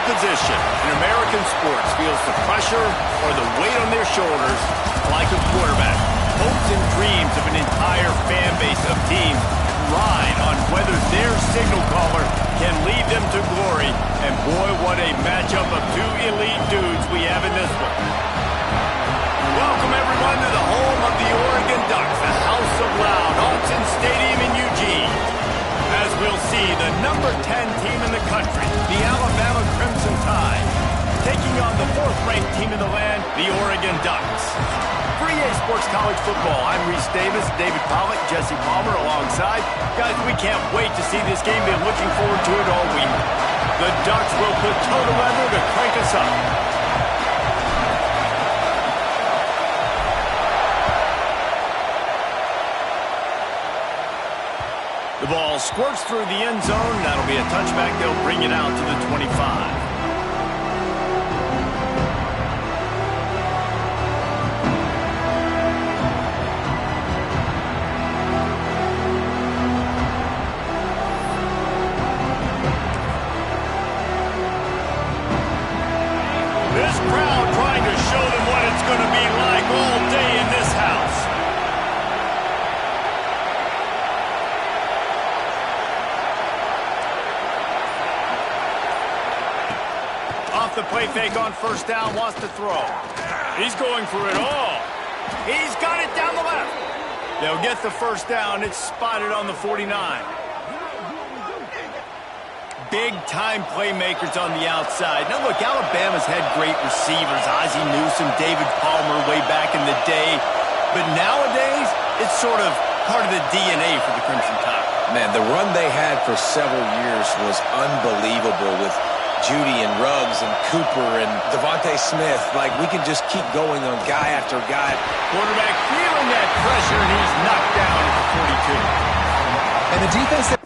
position in American sports feels the pressure or the weight on their shoulders like a quarterback. Hopes and dreams of an entire fan base of teams ride on whether their signal caller can lead them to glory. And boy, what a matchup of two elite dudes we have in this one. Welcome, everyone, to the home of the Oregon Ducks, the House of Loud, Autzen Stadium in Eugene. As we'll see, the number 10 team in the country, the Alabama Crimson Tide, taking on the 4th-ranked team in the land, the Oregon Ducks. For EA Sports College Football, I'm Reese Davis, David Pollack, Jesse Palmer alongside. Guys, we can't wait to see this game. Been looking forward to it all week. The Ducks will put toe to leather to crank us up. The ball squirts through the end zone. That'll be a touchback. They'll bring it out to the 25. This crowd trying to show them what it's going to be like all day in this house. Off the play fake on first down, wants to throw. He's going for it all. He's got it down the left. They'll get the first down. It's spotted on the 49. Big-time playmakers on the outside. Now, look, Alabama's had great receivers, Ozzie Newsome, David Palmer way back in the day. But nowadays, it's sort of part of the DNA for the Crimson Tide. Man, the run they had for several years was unbelievable with Judy and Ruggs and Cooper and Devontae Smith. Like, we can just keep going on guy after guy. Quarterback feeling that pressure, and he's knocked down at the 42. And the defense...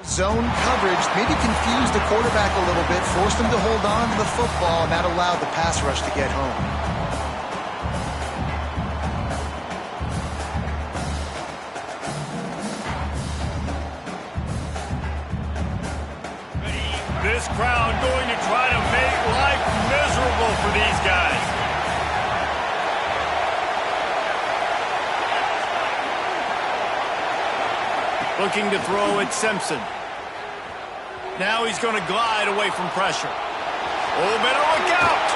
Zone coverage maybe confused the quarterback a little bit, forced him to hold on to the football, and that allowed the pass rush to get home. This crowd going to try to make life miserable for these guys. Looking to throw at Simpson. Now he's going to glide away from pressure. Oh, better look out!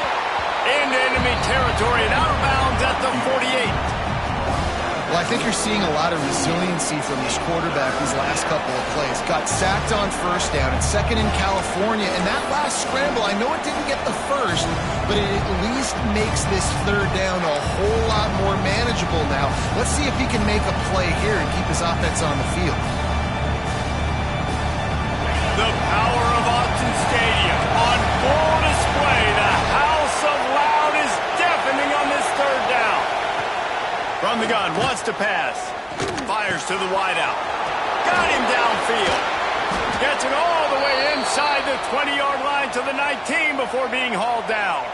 Into enemy territory and out of bounds at the 48. Well, I think you're seeing a lot of resiliency from this quarterback these last couple of plays. Got sacked on first down and second in California. And that last scramble, I know it didn't get the first, but it at least makes this third down a whole lot more manageable now. Let's see if he can make a play here and keep his offense on the field. The power of Autzen Stadium on full display. The house of loud is deafening on this third down. From the gun, wants to pass. Fires to the wideout. Got him downfield. Gets it all the way inside the 20-yard line to the 19 before being hauled down.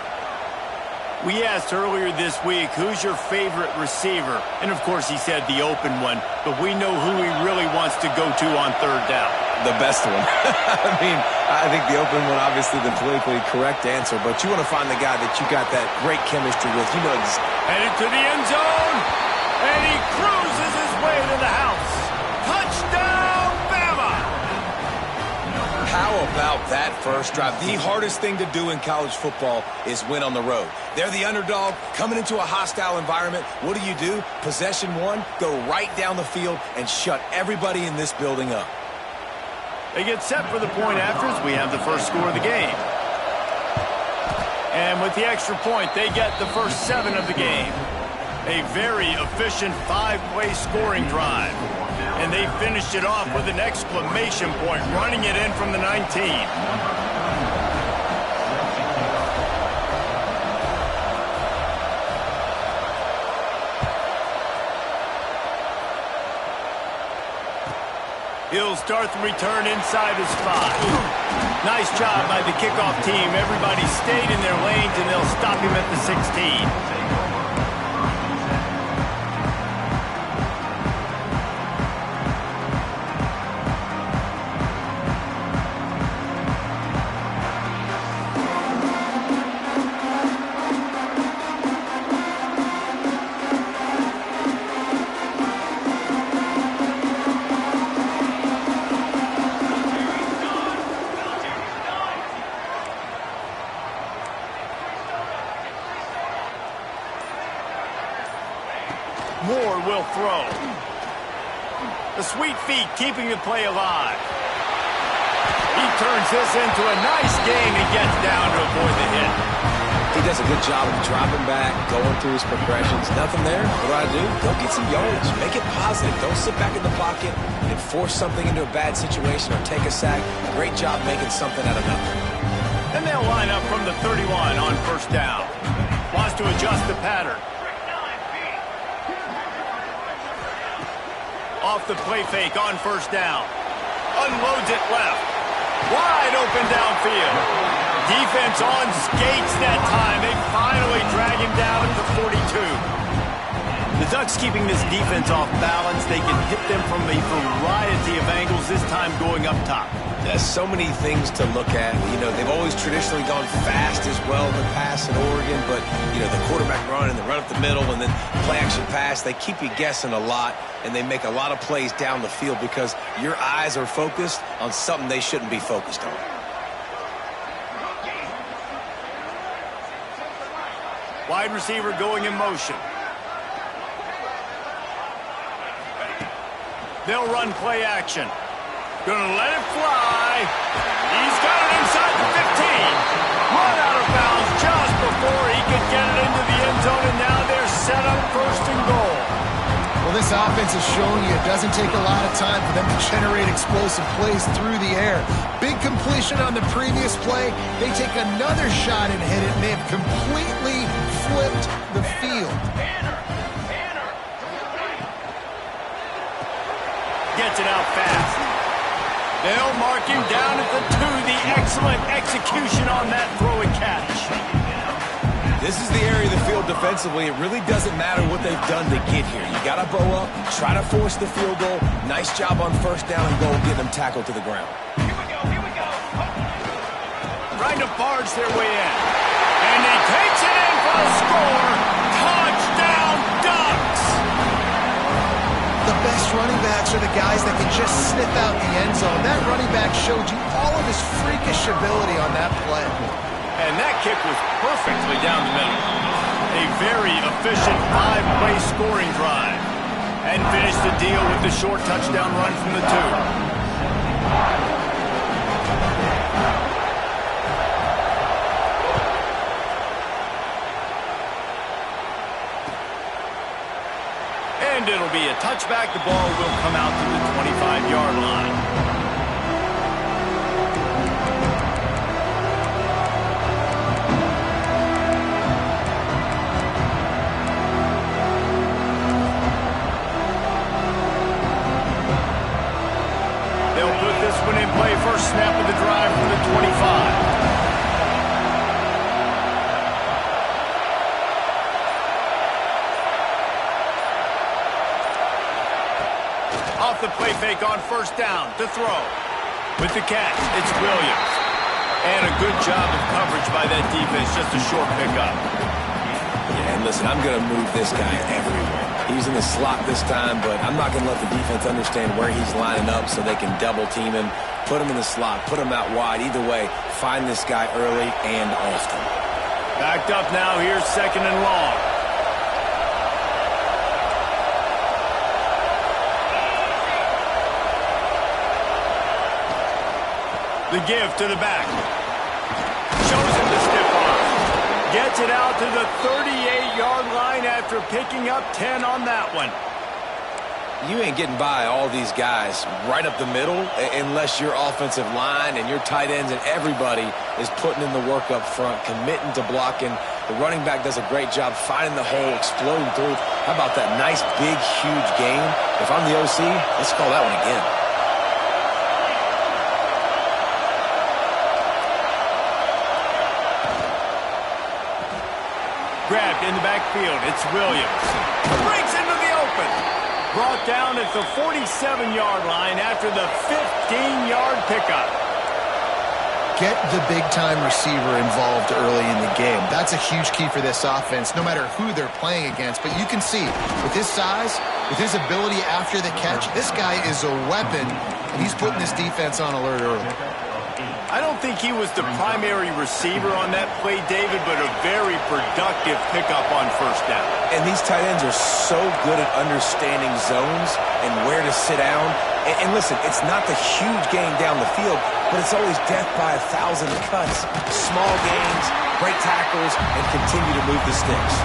We asked earlier this week, who's your favorite receiver? And, of course, he said the open one. But we know who he really wants to go to on third down. The best one. I think the open one, obviously the politically correct answer, but you want to find the guy that you got that great chemistry with. You know, headed to the end zone, and he cruises his way to the house. Touchdown, Bama! How about that first drive? The hardest thing to do in college football is win on the road. They're the underdog, coming into a hostile environment. What do? Possession one, go right down the field and shut everybody in this building up. They get set for the point afters. We have the first score of the game. And with the extra point, they get the first 7 of the game. A very efficient 5-play scoring drive. And they finished it off with an exclamation point, running it in from the 19. He'll start the return inside his 5. Nice job by the kickoff team. Everybody stayed in their lanes, and they'll stop him at the 16. Moore will throw. The sweet feet keeping the play alive. He turns this into a nice gain and gets down to avoid the hit. He does a good job of dropping back, going through his progressions. Nothing there. What do? Go get some yards. Make it positive. Don't sit back in the pocket and force something into a bad situation or take a sack. Great job making something out of nothing. And they'll line up from the 31 on first down. Wants to adjust the pattern. Off the play fake on first down. Unloads it left. Wide open downfield. Defense on skates that time. They finally drag him down at the 42. The Ducks keeping this defense off balance. They can hit them from a variety of angles, this time going up top. There's so many things to look at. You know, they've always traditionally gone fast as well in the pass in Oregon, but, you know, the quarterback run and the run up the middle and then play action pass, they keep you guessing a lot, and they make a lot of plays down the field because your eyes are focused on something they shouldn't be focused on. Wide receiver going in motion. They'll run play action. Gonna let it fly. He's got it inside the 15. Run out of bounds just before he could get it into the end zone, and now they're set up first and goal. Well, this offense has shown you it doesn't take a lot of time for them to generate explosive plays through the air. Big completion on the previous play. They take another shot and hit it, and they have completely flipped the field. Gets it out fast. They'll mark him down at the 2. The excellent execution on that throw and catch. This is the area of the field defensively. It really doesn't matter what they've done to get here. You got to bow up, try to force the field goal. Nice job on first down and goal, getting them tackled to the ground. Here we go. Trying to barge their way in. And he takes it in for the score. Touchdown, Ducks! The best running backs are the guys that can just sniff out the end zone. That running back showed you all of his freakish ability on that play. And that kick was perfectly down the middle. A very efficient 5-play scoring drive. And finish the deal with the short touchdown run from the 2. And it'll be a touchback. The ball will come out to the 25-yard line. They'll put this one in play. First snap of the drive from the 25. Off the play fake on first down to throw. With the catch, it's Williams. And a good job of coverage by that defense, just a short pickup. Yeah, and listen, I'm going to move this guy everywhere. He's in the slot this time, but I'm not going to let the defense understand where he's lining up so they can double team him, put him in the slot, put him out wide. Either way, find this guy early and often. Backed up now, here's second and long. The give to the back. Shows him the stiff arm. Gets it out to the 38-yard line after picking up 10 on that one. You ain't getting by all these guys right up the middle unless your offensive line and your tight ends and everybody is putting in the work up front, committing to blocking. The running back does a great job finding the hole, exploding through. How about that nice, big, huge game? If I'm the OC, let's call that one again. Grabbed in the backfield. It's Williams. Breaks into the open. Brought down at the 47-yard line after the 15-yard pickup. Get the big-time receiver involved early in the game. That's a huge key for this offense, no matter who they're playing against. But you can see, with his size, with his ability after the catch, this guy is a weapon, and he's putting this defense on alert early. I don't think he was the primary receiver on that play, David, but a very productive pickup on first down. And these tight ends are so good at understanding zones and where to sit down. And listen, it's not the huge gain down the field, but it's always death by 1,000 cuts. Small gains, great tackles, and continue to move the sticks.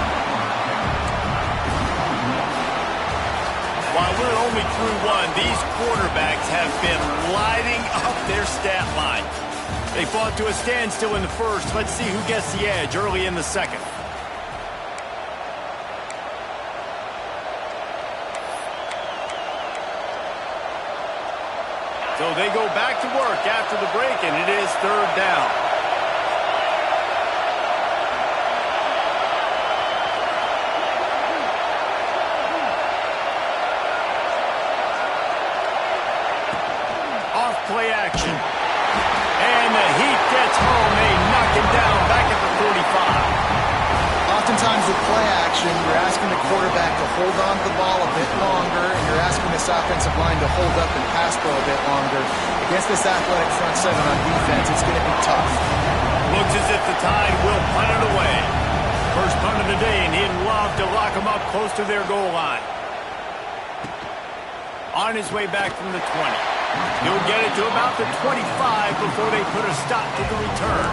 While we're only through one, these quarterbacks have been lighting up their stat line. They fought to a standstill in the first. Let's see who gets the edge early in the second. So they go back to work after the break, and it is third down. Off play action. And the Heat gets home. They knock him down back at the 45. Oftentimes with play action, you're asking the quarterback to hold on to the ball a bit longer, and you're asking this offensive line to hold up and pass pro a bit longer. Against this athletic front seven on defense, it's going to be tough. Looks as if the Tide will punt it away. First punt of the day, and he'd love to lock them up close to their goal line. On his way back from the 20. He'll get it to about the 25 before they put a stop to the return.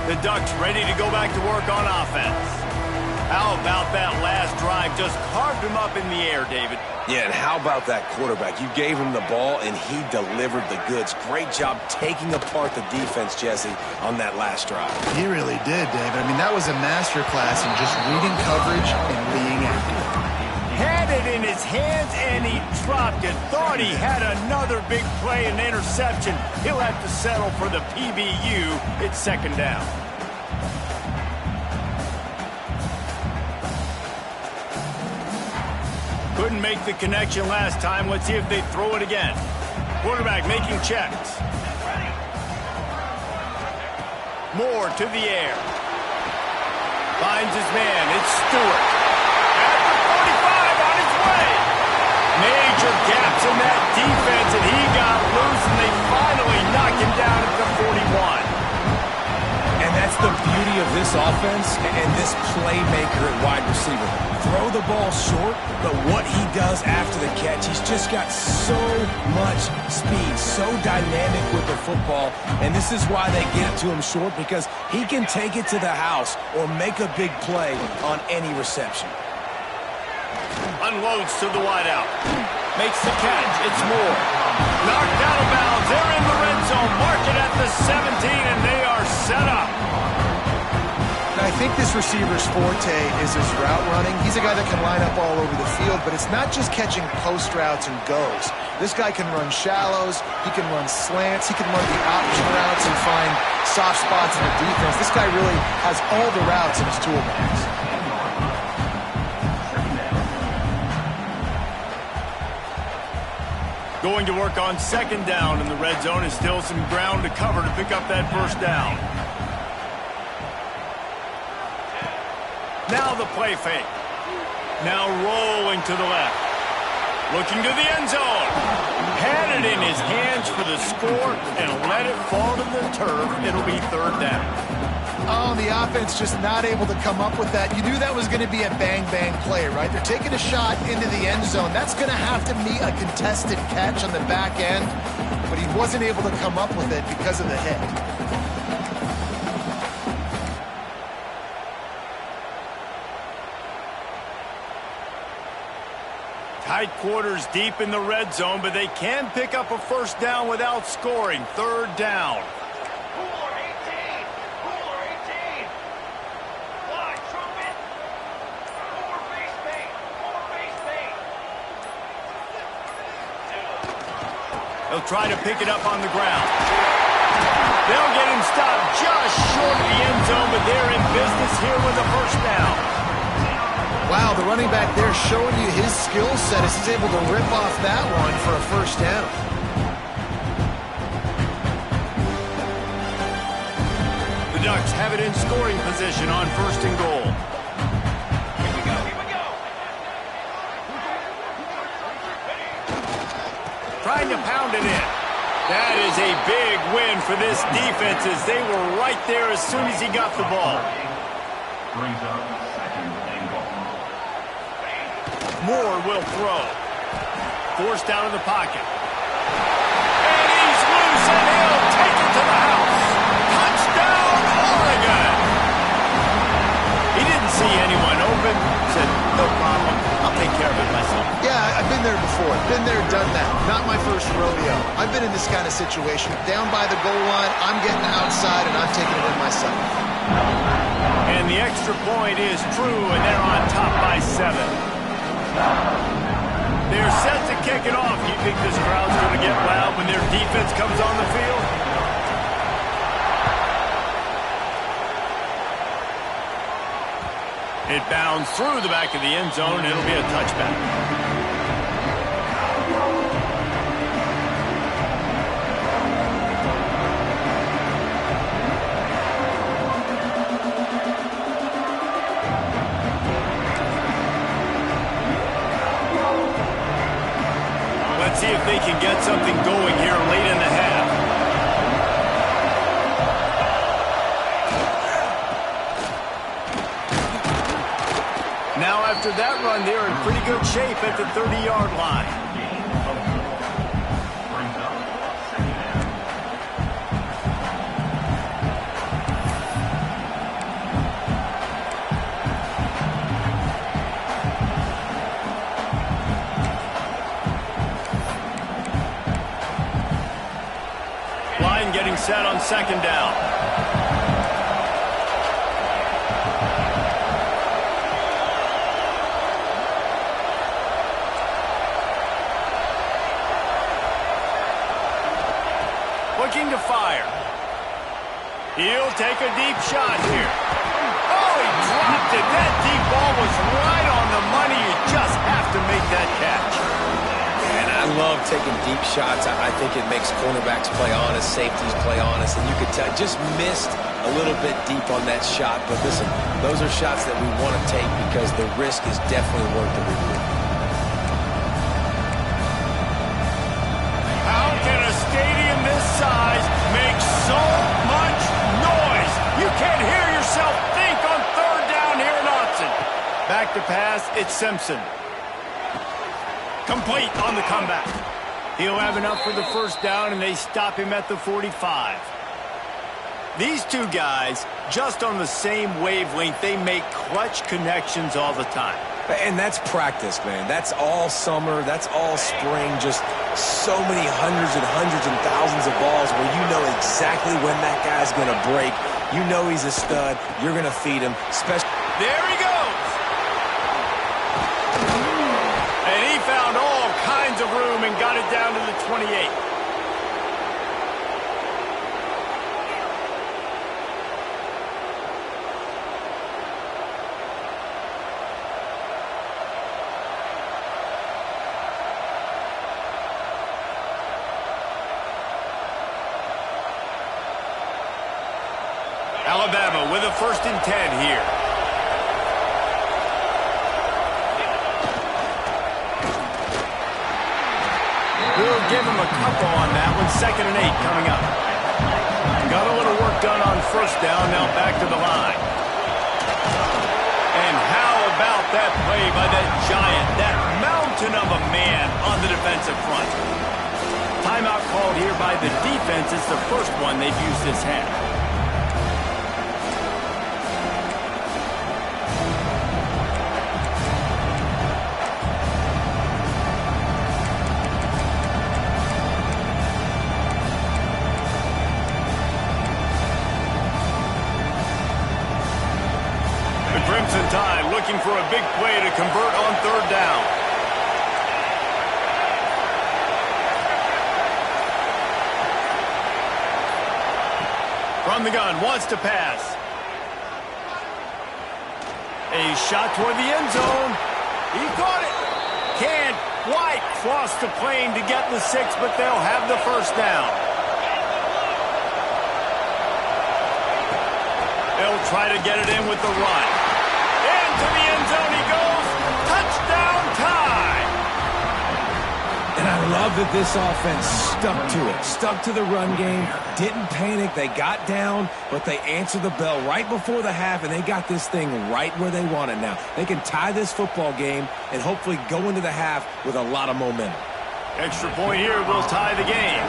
The Ducks ready to go back to work on offense. How about that last drive? Just carved him up in the air, David. Yeah, and how about that quarterback? You gave him the ball, and he delivered the goods. Great job taking apart the defense, Jesse, on that last drive. He really did, David. I mean, that was a masterclass in just reading coverage and being active. Had it in his hands, and he dropped it. Thought he had another big play, an interception. He'll have to settle for the PBU. It's second down. Couldn't make the connection last time. Let's see if they throw it again. Quarterback making checks. Moore to the air. Finds his man. It's Stewart. At the 45 on his way. Major gaps in that defense, and he got loose, and they finally knock him down at the 41. That's the beauty of this offense and this playmaker at wide receiver. Throw the ball short, but what he does after the catch, he's just got so much speed, so dynamic with the football, and this is why they get it to him short, because he can take it to the house or make a big play on any reception. Unloads to the wideout. Makes the catch. It's Moore. Knocked out of bounds. They're in the red zone. Mark it at the 17, and they are set up. I think this receiver's forte is his route running. He's a guy that can line up all over the field, but it's not just catching post routes and goes. This guy can run shallows, he can run slants, he can run the option routes and find soft spots in the defense. This guy really has all the routes in his toolbox. Going to work on second down in the red zone is still some ground to cover to pick up that first down. Now the play fake. Now rolling to the left. Looking to the end zone. Had it in his hands for the score and let it fall to the turf. It'll be third down. Oh, the offense just not able to come up with that. You knew that was going to be a bang-bang play, right? They're taking a shot into the end zone. That's going to have to be a contested catch on the back end, but he wasn't able to come up with it because of the hit. Tight quarters deep in the red zone, but they can pick up a first down without scoring. Third down. They'll try to pick it up on the ground. They'll get him stopped just short of the end zone, but they're in business here with a first down. Wow, the running back there showing you his skill set as he's able to rip off that one for a first down. The Ducks have it in scoring position on first and goal. Trying to pound it in. That is a big win for this defense as they were right there as soon as he got the ball. Moore will throw. Forced out of the pocket. And he's loose and he'll take it to the house. Touchdown, Oregon! He didn't see anyone open. Said, no problem. I'll take care of it myself. Yeah, I've been there before. Been there, done that. Not my first rodeo. I've been in this kind of situation. Down by the goal line, I'm getting outside and I'm taking it in myself. And the extra point is true, and they're on top by 7. They're set to kick it off. You think this crowd's going to get loud when their defense comes on the field? It bounds through the back of the end zone, and it'll be a touchback. Let's see if they can get something going here late in the half. Now after that run, they're in pretty good shape at the 30-yard line. Line getting set on second down. Looking to fire. He'll take a deep shot here. Oh, he dropped it. That deep ball was right on the money. You just have to make that catch. And I love taking deep shots. I think it makes cornerbacks play honest, safeties play honest, and you could tell just missed a little bit deep on that shot. But listen, those are shots that we want to take because the risk is definitely worth the reward. How can a stadium this size make so much noise? You can't hear Back to pass, it's Simpson. Complete on the comeback. He'll have enough for the first down, and they stop him at the 45. These two guys, just on the same wavelength, they make clutch connections all the time. And that's practice, man. That's all summer. That's all spring. Just so many hundreds and thousands of balls where you know exactly when that guy's going to break. You know he's a stud. You're going to feed him. There he goes. And he found all kinds of room and got it down to the 28. Alabama with a 1st and 10 here. We'll give him a couple on that one. 2nd and 8 coming up. Got a little work done on 1st down. Now back to the line. And how about that play by that giant, that mountain of a man on the defensive front? Timeout called here by the defense. It's the first one they've used this half. Crimson Tide looking for a big play to convert on 3rd down. From the gun, wants to pass. A shot toward the end zone. He caught it. Can't quite cross the plane to get the 6, but they'll have the 1st down. They'll try to get it in with the run. To the end zone he goes. Touchdown time. And I love that this offense stuck to it. Stuck to the run game. Didn't panic. They got down, but they answered the bell right before the half, and they got this thing right where they want it now. They can tie this football game and hopefully go into the half with a lot of momentum. Extra point here will tie the game.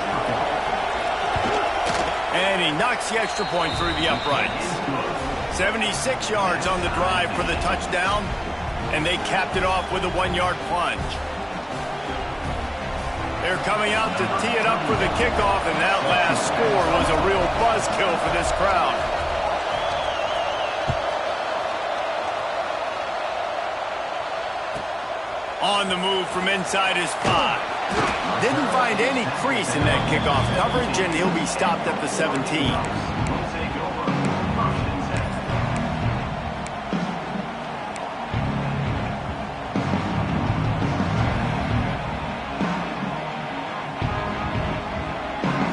And he knocks the extra point through the uprights. 76 yards on the drive for the touchdown, and they capped it off with a 1-yard plunge. They're coming out to tee it up for the kickoff, and that last score was a real buzzkill for this crowd. On the move from inside his 5. Didn't find any crease in that kickoff coverage, and he'll be stopped at the 17.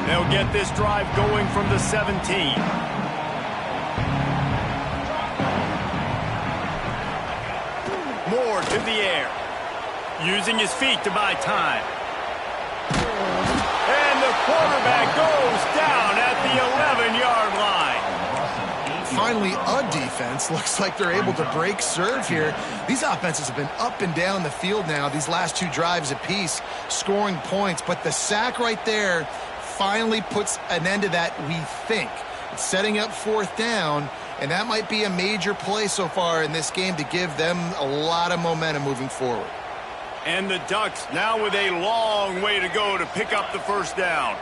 They'll get this drive going from the 17. Moore to the air. Using his feet to buy time. And the quarterback goes down at the 11-yard line. Finally, a defense. Looks like they're able to break serve here. These offenses have been up and down the field now, these last 2 drives apiece, scoring points. But the sack right there finally puts an end to that, we think. It's setting up 4th down, and that might be a major play so far in this game to give them a lot of momentum moving forward. And the Ducks now with a long way to go to pick up the 1st down.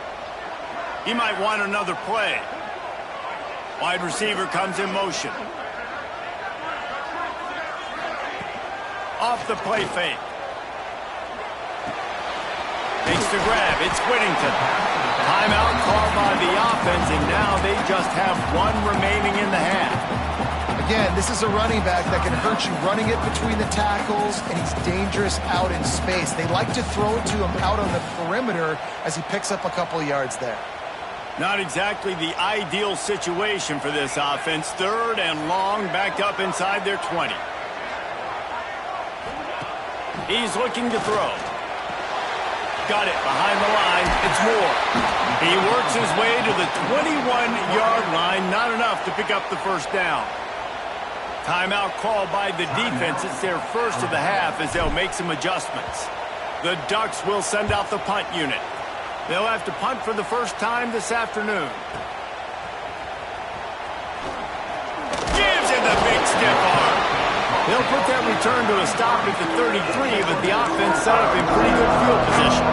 He might want another play. Wide receiver comes in motion. Off the play fake. Makes the grab. It's Whittington. Timeout called by the offense, and now they just have 1 remaining in the half. Again, this is a running back that can hurt you running it between the tackles, and he's dangerous out in space. They like to throw it to him out on the perimeter as he picks up a couple of yards there. Not exactly the ideal situation for this offense. 3rd and long, backed up inside their 20. He's looking to throw. Got it behind the line. It's Moore. He works his way to the 21-yard line. Not enough to pick up the 1st down. Timeout called by the defense. It's their first of the half as they'll make some adjustments. The Ducks will send out the punt unit. They'll have to punt for the first time this afternoon. Gives it the big stiff arm. They'll put that return to a stop at the 33, but the offense set up in pretty good field position.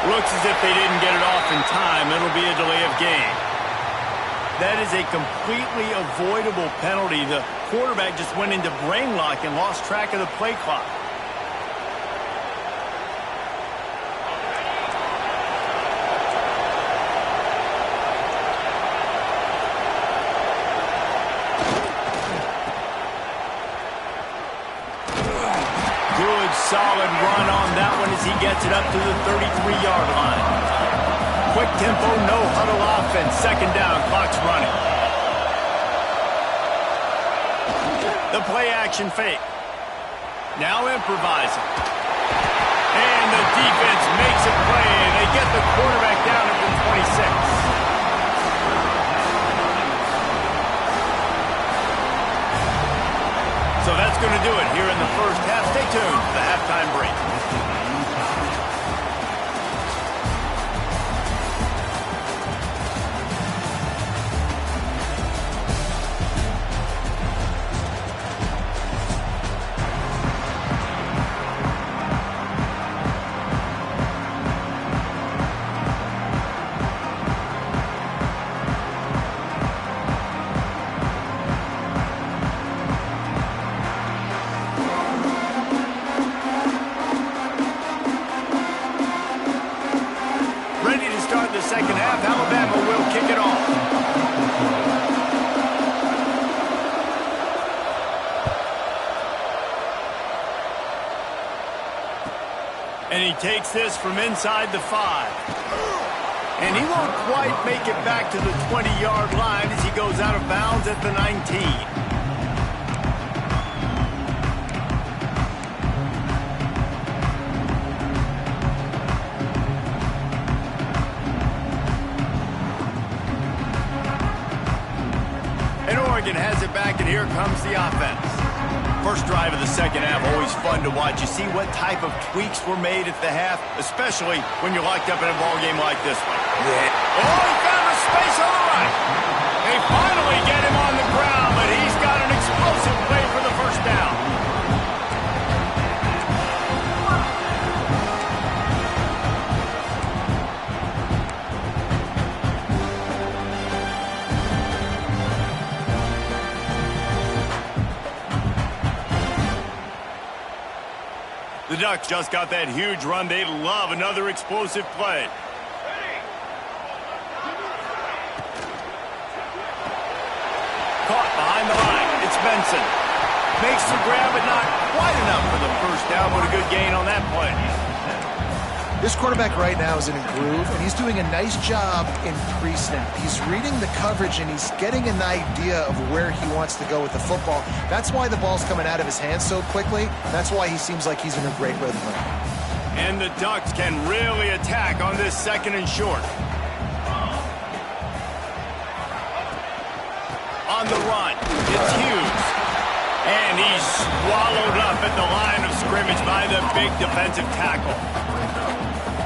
Looks as if they didn't get it off in time. It'll be a delay of game. That is a completely avoidable penalty. The quarterback just went into brain lock and lost track of the play clock. Solid run on that one as he gets it up to the 33-yard line. Quick tempo, no huddle offense. Second down, clock's running. The play action fake. Now improvising. And the defense makes a play. They get the quarterback down at the 26. So that's going to do it here in the first half. Stay tuned for the halftime break. Second half, Alabama will kick it off. And he takes this from inside the 5. And he won't quite make it back to the 20-yard line as he goes out of bounds at the 19. Has it back, and here comes the offense. First drive of the second half, always fun to watch. You see what type of tweaks were made at the half, especially when you're locked up in a ball game like this one. Yeah. Oh, he found a space on the right. They finally get him on the ground, but he's got an explosive play for the first down. The Ducks just got that huge run. They love another explosive play. Caught behind the line. It's Benson. Makes the grab, but not quite enough for the first down. What a good gain on that play. This quarterback right now is in a groove, and he's doing a nice job in pre-snap. He's reading the coverage, and he's getting an idea of where he wants to go with the football. That's why the ball's coming out of his hands so quickly. That's why he seems like he's in a great rhythm right now. And the Ducks can really attack on this second and short. On the run, it's Hughes. And he's swallowed up at the line of scrimmage by the big defensive tackle.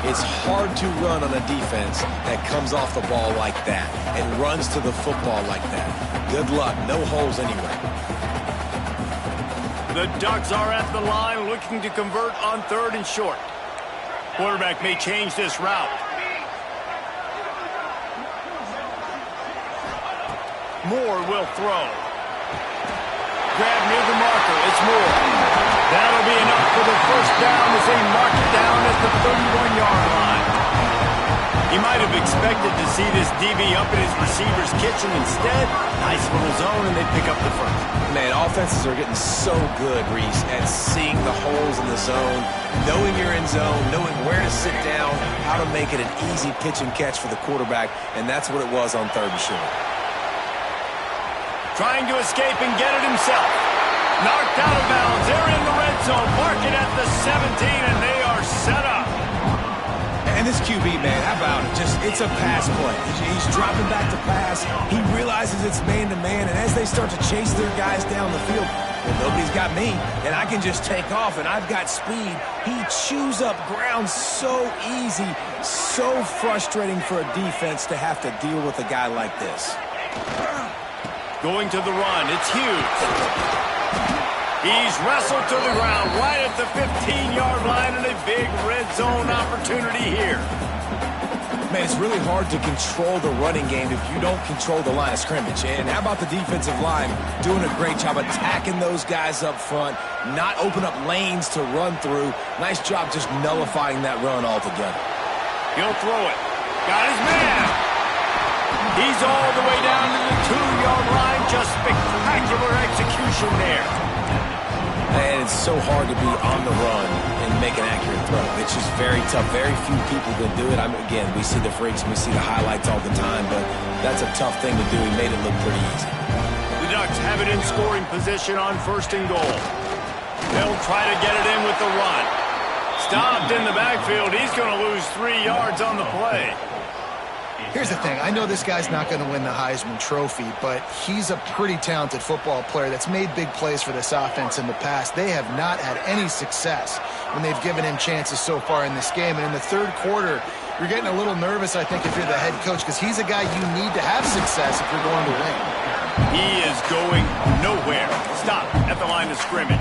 It's hard to run on a defense that comes off the ball like that and runs to the football like that. Good luck. No holes anyway. The Ducks are at the line looking to convert on third and short. Quarterback may change this route. Moore will throw. Grab near the marker. It's Moore. That'll be enough for the first down as they mark it down at the 31-yard line. He might have expected to see this DB up in his receiver's kitchen. Instead, nice little zone, and they pick up the first. Man, offenses are getting so good, Reese, at seeing the holes in the zone, knowing you're in zone, knowing where to sit down, how to make it an easy pitch and catch for the quarterback, and that's what it was on 3rd and short. Trying to escape and get it himself. Knocked out of bounds. They're in the red zone. Marking at the 17, and they are set up. And this QB, man, how about it? It's a pass play. He's dropping back to pass. He realizes it's man-to-man, and as they start to chase their guys down the field, well, nobody's got me, and I can just take off, and I've got speed. He chews up ground so easy, so frustrating for a defense to have to deal with a guy like this. Going to the run. It's Hughes. He's wrestled to the ground right at the 15-yard line, and a big red zone opportunity here. Man, it's really hard to control the running game if you don't control the line of scrimmage. And how about the defensive line doing a great job attacking those guys up front, not open up lanes to run through. Nice job just nullifying that run altogether. He'll throw it. Got his man. He's all the way down to the 2-yard line. Just spectacular execution there. And it's so hard to be on the run and make an accurate throw. It's just very tough. Very few people can do it. Again, we see the freaks and we see the highlights all the time, but that's a tough thing to do. He made it look pretty easy. The Ducks have it in scoring position on 1st and goal. They'll try to get it in with the run. Stopped in the backfield. He's going to lose 3 yards on the play. Here's the thing. I know this guy's not going to win the Heisman Trophy, but he's a pretty talented football player that's made big plays for this offense in the past. They have not had any success when they've given him chances so far in this game. And in the 3rd quarter, you're getting a little nervous, I think, if you're the head coach, because he's a guy you need to have success if you're going to win. He is going nowhere. Stop at the line of scrimmage.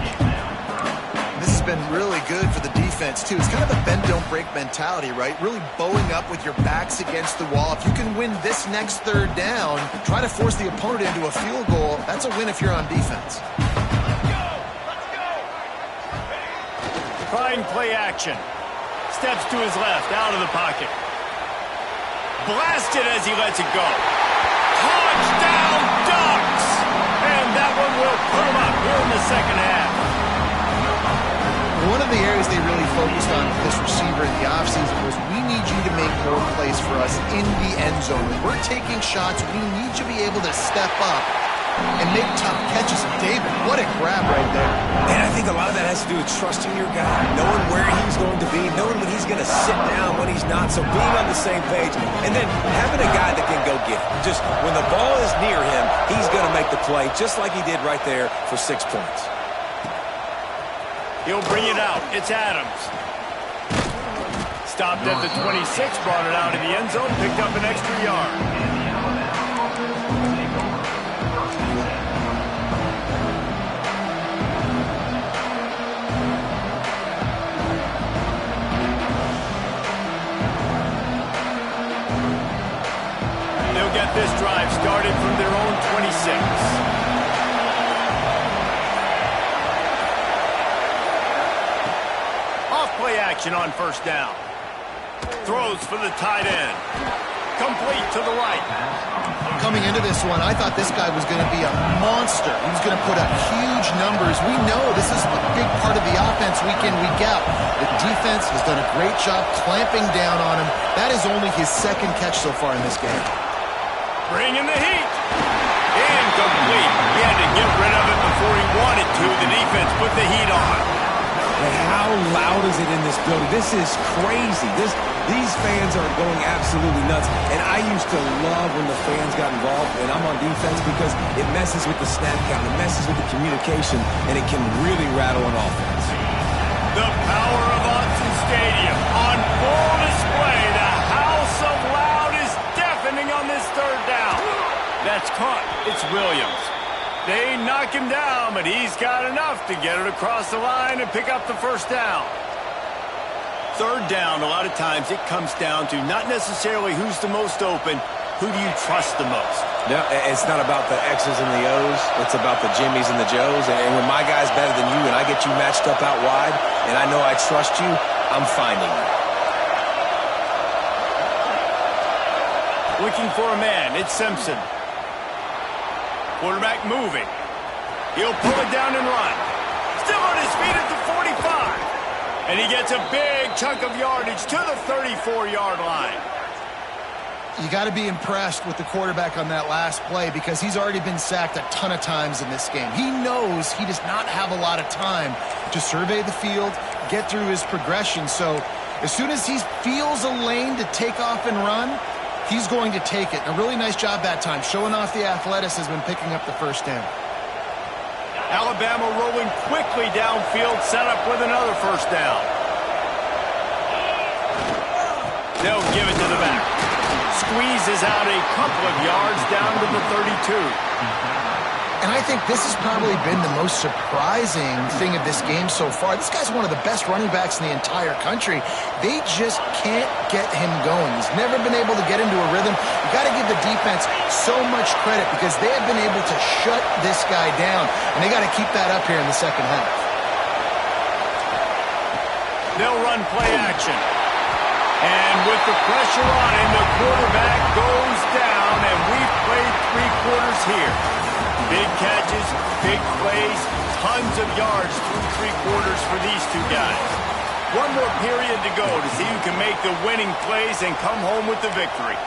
This has been really good for the defense, too. It's kind of a bend-don't-break mentality, right? Really bowing up with your backs against the wall. If you can win this next 3rd down, try to force the opponent into a field goal. That's a win if you're on defense. Let's go. Trying play action. Steps to his left, out of the pocket. Blasted as he lets it go. Touchdown, Ducks! And that one will put him up here in the 2nd half. One of the areas they really focused on with this receiver in the offseason was, we need you to make more plays for us in the end zone. When we're taking shots, we need you to be able to step up and make tough catches. And David, what a grab right there. And I think a lot of that has to do with trusting your guy, knowing where he's going to be, knowing when he's going to sit down, when he's not. So being on the same page, and then having a guy that can go get it. Just when the ball is near him, he's going to make the play, just like he did right there for 6 points. He'll bring it out. It's Adams. Stopped at the 26, brought it out of the end zone, picked up an extra yard. They'll get this drive started from their own 26. Play action on 1st down. Throws for the tight end. Complete to the right. Coming into this one, I thought this guy was going to be a monster. He was going to put up huge numbers. We know this is a big part of the offense week in, week out. The defense has done a great job clamping down on him. That is only his 2nd catch so far in this game. Bringing the heat. Incomplete. He had to get rid of it before he wanted to. The defense put the heat on. And how loud is it in this building? This is crazy. These fans are going absolutely nuts. And I used to love when the fans got involved, and I'm on defense, because it messes with the snap count, it messes with the communication, and it can really rattle an offense. The power of Autzen Stadium on full display. The house of loud is deafening on this 3rd down. That's caught. It's Williams. They knock him down, but he's got enough to get it across the line and pick up the 1st down. 3rd down, a lot of times it comes down to not necessarily who's the most open, who do you trust the most? No, it's not about the X's and the O's. It's about the Jimmies and the Joes. And when my guy's better than you and I get you matched up out wide and I know I trust you, I'm finding you. Looking for a man. It's Simpson. Quarterback moving. He'll pull it down and run. Still on his feet at the 45. And he gets a big chunk of yardage to the 34-yard line. You got to be impressed with the quarterback on that last play because he's already been sacked a ton of times in this game. He knows he does not have a lot of time to survey the field, get through his progression. So as soon as he feels a lane to take off and run, he's going to take it. A really nice job that time, showing off the athleticism and picking up the first down. Alabama rolling quickly downfield, set up with another first down. They'll give it to the back. Squeezes out a couple of yards down to the 32. And I think this has probably been the most surprising thing of this game so far. This guy's one of the best running backs in the entire country. They just can't get him going. He's never been able to get into a rhythm. You got to give the defense so much credit because they have been able to shut this guy down, and they got to keep that up here in the second half. They'll run play action. And with the pressure on him, the quarterback goes down, and we've played 3 quarters here. Big catches, big plays, tons of yards through 3 quarters for these two guys. One more period to go to see who can make the winning plays and come home with the victory.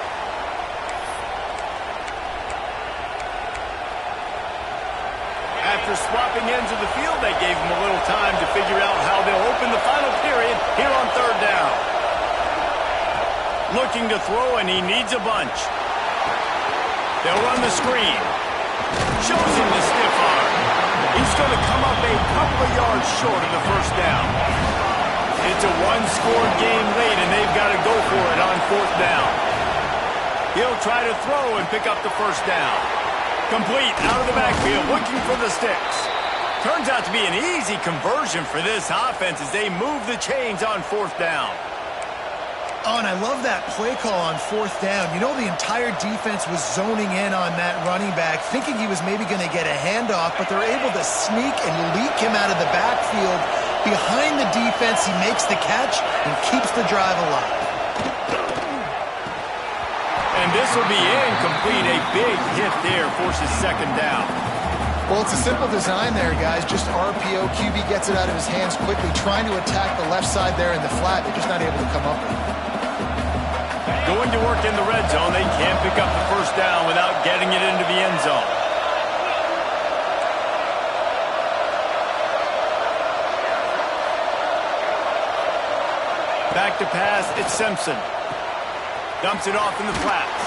After swapping ends of the field, they gave him a little time to figure out how they'll open the final period here on 3rd down. Looking to throw, and he needs a bunch. They'll run the screen. Shows him the stiff arm. He's going to come up a couple of yards short of the first down. It's a one-score game late, and they've got to go for it on 4th down. He'll try to throw and pick up the first down. Complete out of the backfield, looking for the sticks. Turns out to be an easy conversion for this offense as they move the chains on 4th down. Oh, and I love that play call on 4th down. You know, the entire defense was zoning in on that running back, thinking he was maybe going to get a handoff, but they're able to sneak and leak him out of the backfield. Behind the defense, he makes the catch and keeps the drive alive. And this will be incomplete. A big hit there forces 2nd down. Well, it's a simple design there, guys. Just RPO. QB gets it out of his hands quickly, trying to attack the left side there in the flat. They're just not able to come up with it. Going to work in the red zone. They can't pick up the first down without getting it into the end zone. Back to pass, it's Simpson. Dumps it off in the flats.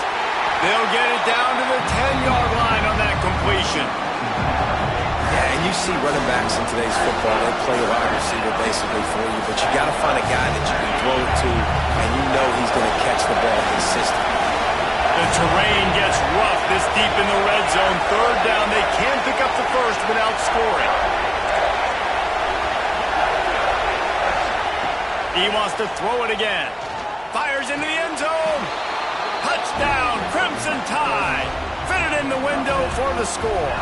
They'll get it down to the 10-yard line on that completion. Yeah, and you see running backs in today's football, they play a wide receiver basically for you, but you got to find a guy that you can throw it to, and you know he's going to catch the ball consistently. The terrain gets rough this deep in the red zone. 3rd down, they can't pick up the first without scoring. He wants to throw it again. Fires into the end zone. Touchdown, Crimson Tide. Fitted in the window for the score.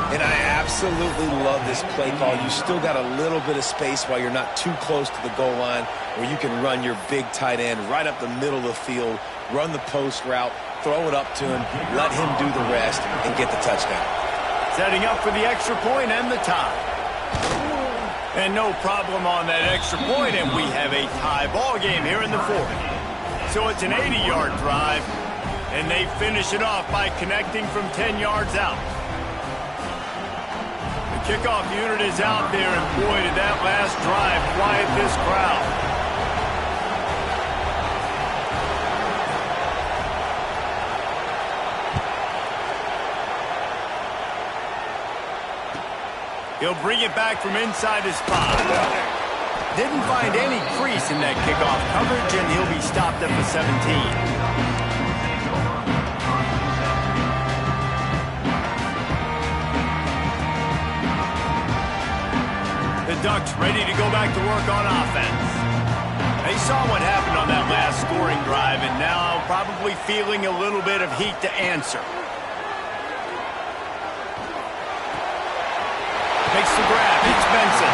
And I absolutely love this play call. You still got a little bit of space while you're not too close to the goal line where you can run your big tight end right up the middle of the field, run the post route, throw it up to him, let him do the rest, and get the touchdown. Setting up for the extra point and the tie. And no problem on that extra point, and we have a tie ball game here in the 4th. So it's an 80-yard drive, and they finish it off by connecting from 10 yards out. The kickoff unit is out there, and boy, did that last drive quiet this crowd. He'll bring it back from inside his 5. Didn't find any crease in that kickoff coverage, and he'll be stopped at the 17. The Ducks ready to go back to work on offense. They saw what happened on that last scoring drive, and now probably feeling a little bit of heat to answer. Makes the grab. It's Benson.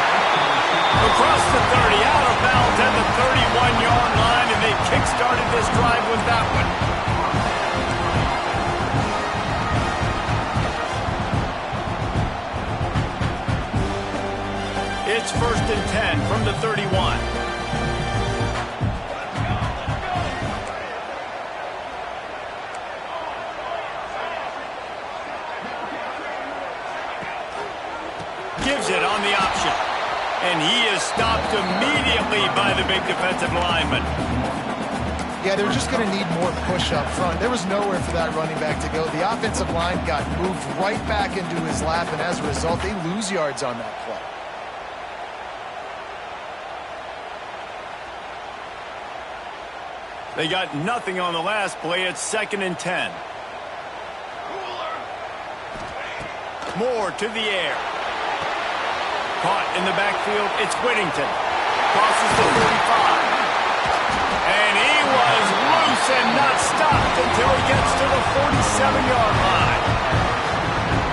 Across the 30, out of bounds at the 31-yard line, and they kick-started this drive with that one. It's 1st and 10 from the 31. Gives it on the option. And he is stopped immediately by the big defensive lineman. Yeah, they're just going to need more push up front. There was nowhere for that running back to go. The offensive line got moved right back into his lap, and as a result, they lose yards on that play. They got nothing on the last play. It's 2nd and 10. Moore to the air. Caught in the backfield, it's Whittington. Crosses the 45. And he was loose and not stopped until he gets to the 47-yard line.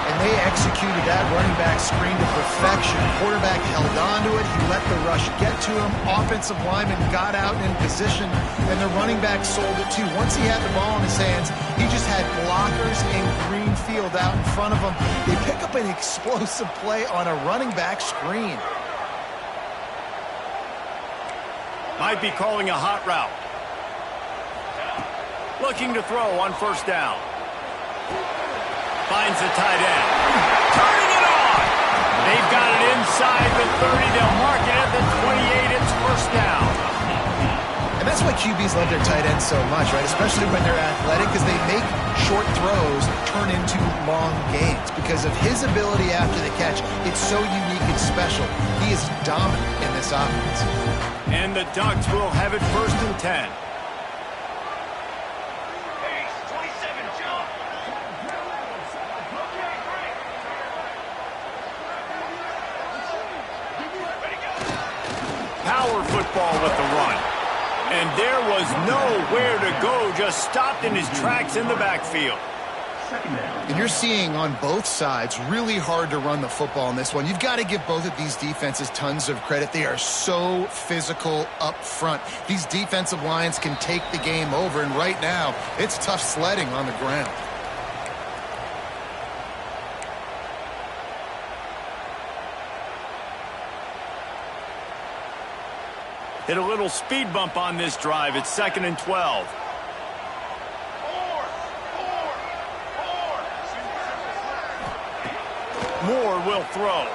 And they executed that running back screen to perfection. Quarterback held on to it. He let the rush get to him. Offensive lineman got out in position, and the running back sold it too. Once he had the ball in his hands, he just had blockers in green field out in front of him. They pick up an explosive play on a running back screen. Might be calling a hot route. Looking to throw on 1st down. Finds the tight end. Turning it on. They've got it inside the 30. They'll mark it at the 28. It's 1st down. And that's why QBs love their tight ends so much, right? Especially when they're athletic, because they make short throws turn into long gains. Because of his ability after the catch, it's so unique and special. He is dominant in this offense. And the Ducks will have it 1st and 10. Power football with the run. And there was nowhere to go, just stopped in his tracks in the backfield. And you're seeing on both sides really hard to run the football in this one. You've got to give both of these defenses tons of credit. They are so physical up front. These defensive lines can take the game over, and right now, it's tough sledding on the ground. Hit a little speed bump on this drive. It's 2nd and 12. Moore will throw.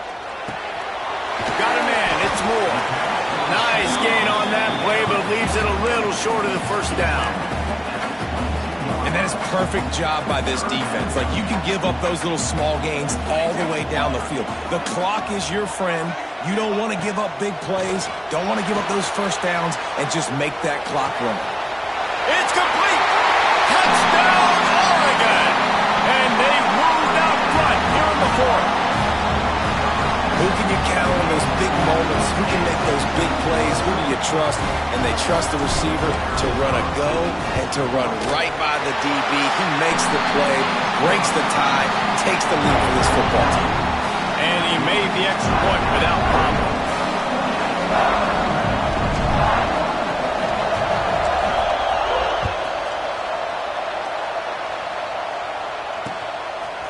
Got a man. It's Moore. Nice gain on that play, but leaves it a little short of the 1st down. And that is a perfect job by this defense. Like, you can give up those little small gains all the way down the field. The clock is your friend. You don't want to give up big plays. Don't want to give up those 1st downs and just make that clock run. It's complete. Touchdown, Oregon. And they moved out front here in the 4th. Who can you count on those big moments? Who can make those big plays? Who do you trust? And they trust the receiver to run a go and to run right by the DB. He makes the play, breaks the tie, takes the lead for this football team. And he made the extra point without problem.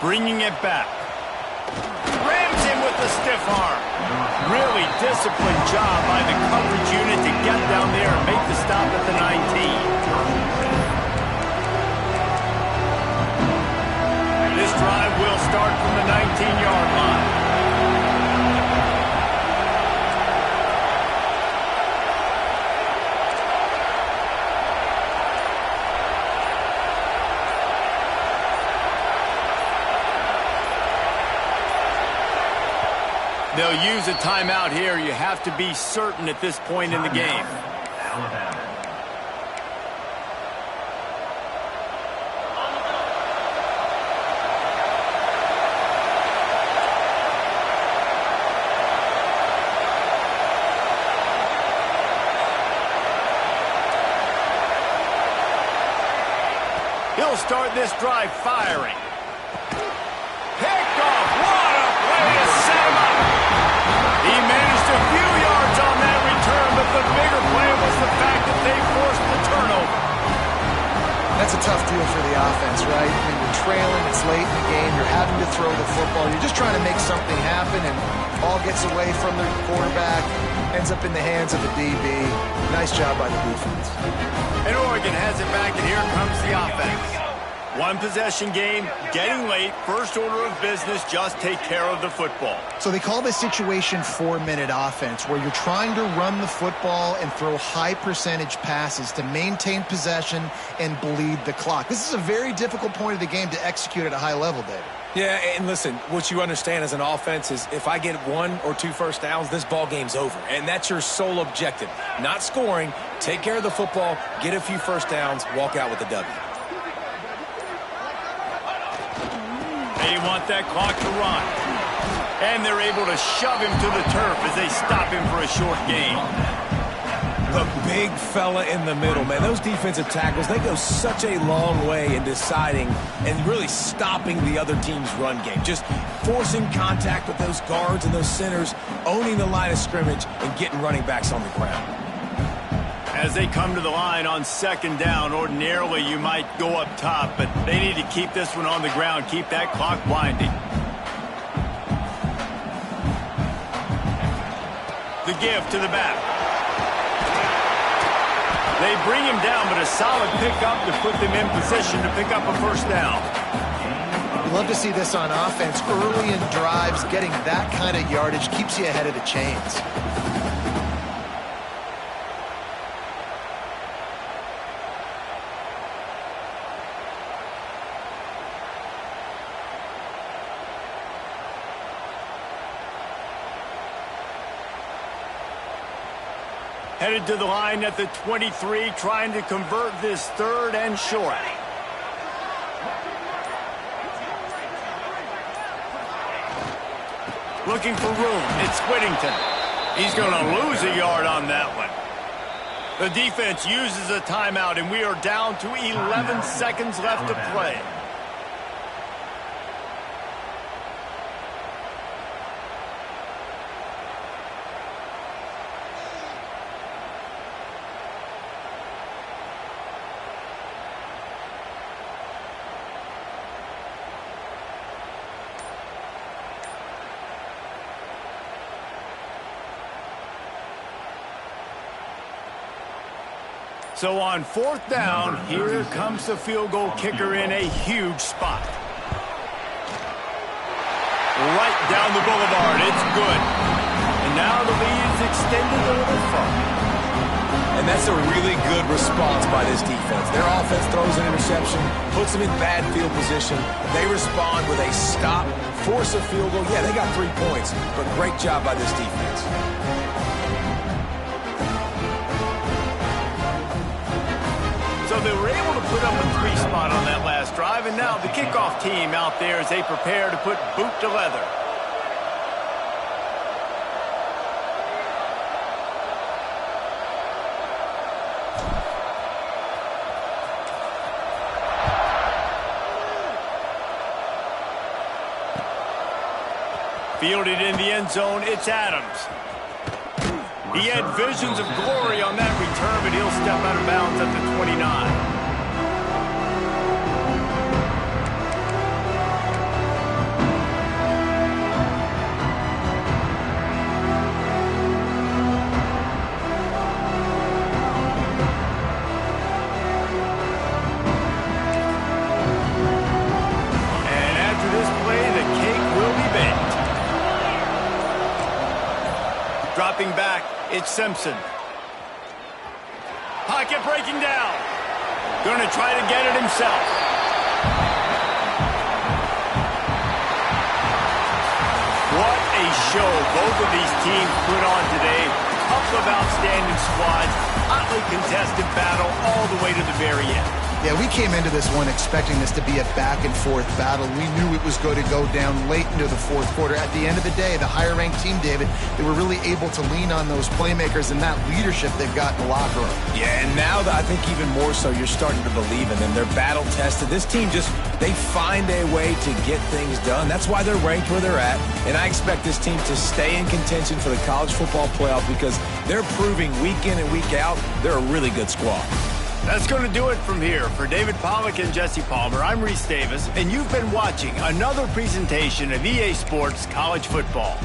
Bringing it back. Rams him with the stiff arm. Really disciplined job by the coverage unit to get down there and make the stop at the 19. This drive will start from the 19-yard line. They'll use a timeout here. You have to be certain at this point in the game. He'll start this drive firing. Picked off. What a play to set him up. He managed a few yards on that return, but the bigger play was the fact that they forced the turnover. that's a tough deal for the offense, right? I mean, you're trailing, it's late in the game, you're having to throw the football, you're just trying to make something happen, and ball gets away from the quarterback, ends up in the hands of the DB. Nice job by the defense. And Oregon has it back, and here comes the offense. One possession game, getting late, first order of business, just take care of the football. So they call this situation 4-minute offense, where you're trying to run the football and throw high percentage passes to maintain possession and bleed the clock. This is a very difficult point of the game to execute at a high level, David. Yeah, and listen, what you understand as an offense is if I get 1 or 2 first downs, this ball game's over. And that's your sole objective. Not scoring, take care of the football, get a few first downs, walk out with a W. They want that clock to run. And they're able to shove him to the turf as they stop him for a short gain. The big fella in the middle, man. Those defensive tackles, they go such a long way in deciding and really stopping the other team's run game. Just forcing contact with those guards and those centers, owning the line of scrimmage, and getting running backs on the ground. As they come to the line on second down, ordinarily you might go up top, but they need to keep this one on the ground, keep that clock winding. The give to the back. They bring him down, but a solid pickup to put them in position to pick up a first down. You love to see this on offense. Early in drives, getting that kind of yardage keeps you ahead of the chains. Headed to the line at the 23, trying to convert this third and short. Looking for room. It's Whittington. He's going to lose a yard on that one. The defense uses a timeout, and we are down to 11 seconds left to play. So on fourth down, here comes the field goal kicker in a huge spot. Right down the boulevard, it's good. And now the lead's extended a little further. And that's a really good response by this defense. Their offense throws an interception, puts them in bad field position. They respond with a stop, force a field goal. Yeah, they got 3 points, but great job by this defense. So they were able to put up a 3 spot on that last drive, and now the kickoff team out there as they prepare to put boot to leather. Fielded in the end zone, it's Adams. He had visions of glory on that return, but he'll step out of bounds at the 29. And after this play, the cake will be baked. Dropping back. It's Simpson. Pocket breaking down. Going to try to get it himself. What a show both of these teams put on today. Couple of outstanding squads. Hotly contested battle all the way to the very end. Yeah, we came into this one expecting this to be a back-and-forth battle. We knew it was going to go down late into the fourth quarter. At the end of the day, the higher-ranked team, David, they were really able to lean on those playmakers and that leadership they've got in the locker room. Yeah, and now I think even more so, you're starting to believe in them. They're battle-tested. This team they find a way to get things done. That's why they're ranked where they're at. And I expect this team to stay in contention for the college football playoff because they're proving week in and week out they're a really good squad. That's going to do it from here. For David Pollack and Jesse Palmer, I'm Reese Davis, and you've been watching another presentation of EA Sports College Football.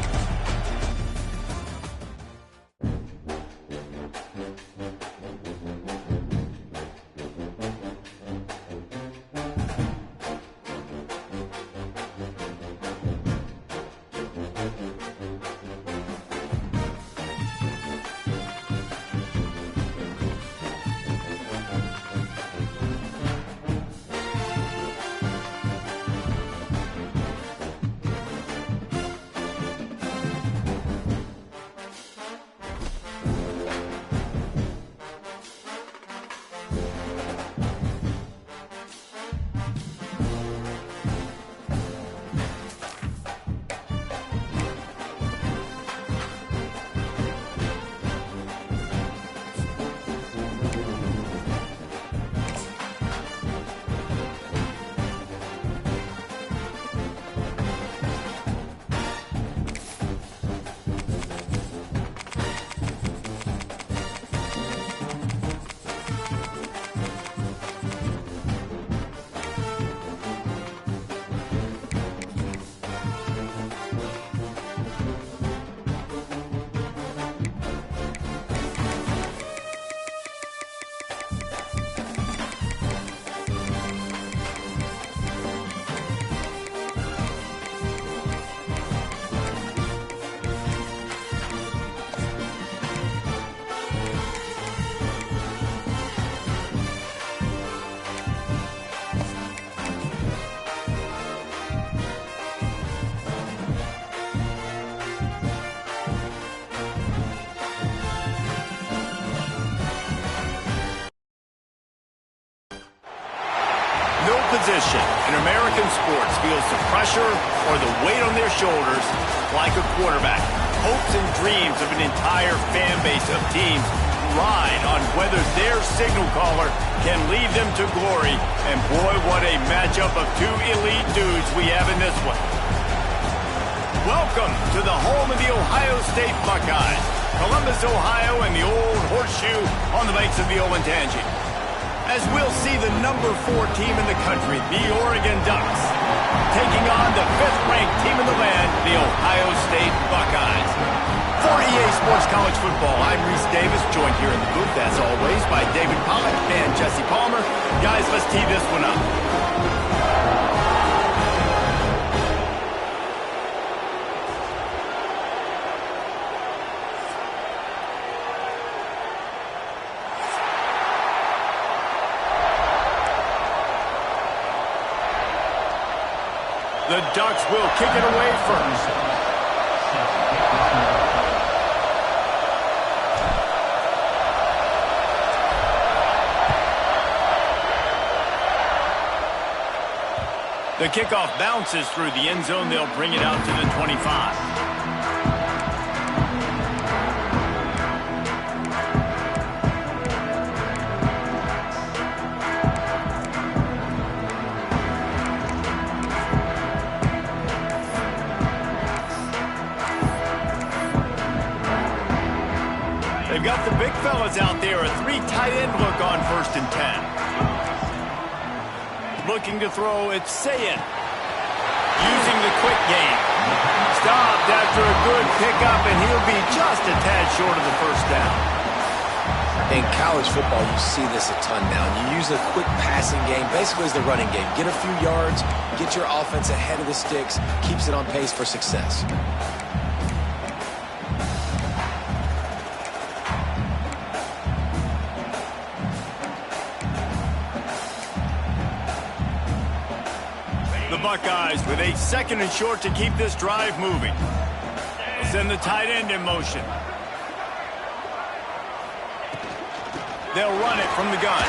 Position in American sports feels the pressure or the weight on their shoulders like a quarterback. Hopes and dreams of an entire fan base of teams ride on whether their signal caller can lead them to glory. And boy, what a matchup of two elite dudes we have in this one. Welcome to the home of the Ohio State Buckeyes, Columbus, Ohio, and the old horseshoe on the banks of the Olentangy. As we'll see the number 4 team in the country, the Oregon Ducks, taking on the 5th-ranked team in the land, the Ohio State Buckeyes. For EA Sports College Football, I'm Reese Davis, joined here in the booth, as always, by David Pollack and Jesse Palmer. Guys, let's tee this one up. The Ducks will kick it away first. The kickoff bounces through the end zone. They'll bring it out to the 25. They've got the big fellas out there, a 3 tight end look on 1st and 10. Looking to throw, it's Sayin. Using the quick game. Stopped after a good pickup, and he'll be just a tad short of the 1st down. In college football, you see this a ton now. You use a quick passing game, basically as the running game. Get a few yards, get your offense ahead of the sticks, keeps it on pace for success. Buckeyes with a 2nd and short to keep this drive moving. They'll send the tight end in motion. They'll run it from the gun.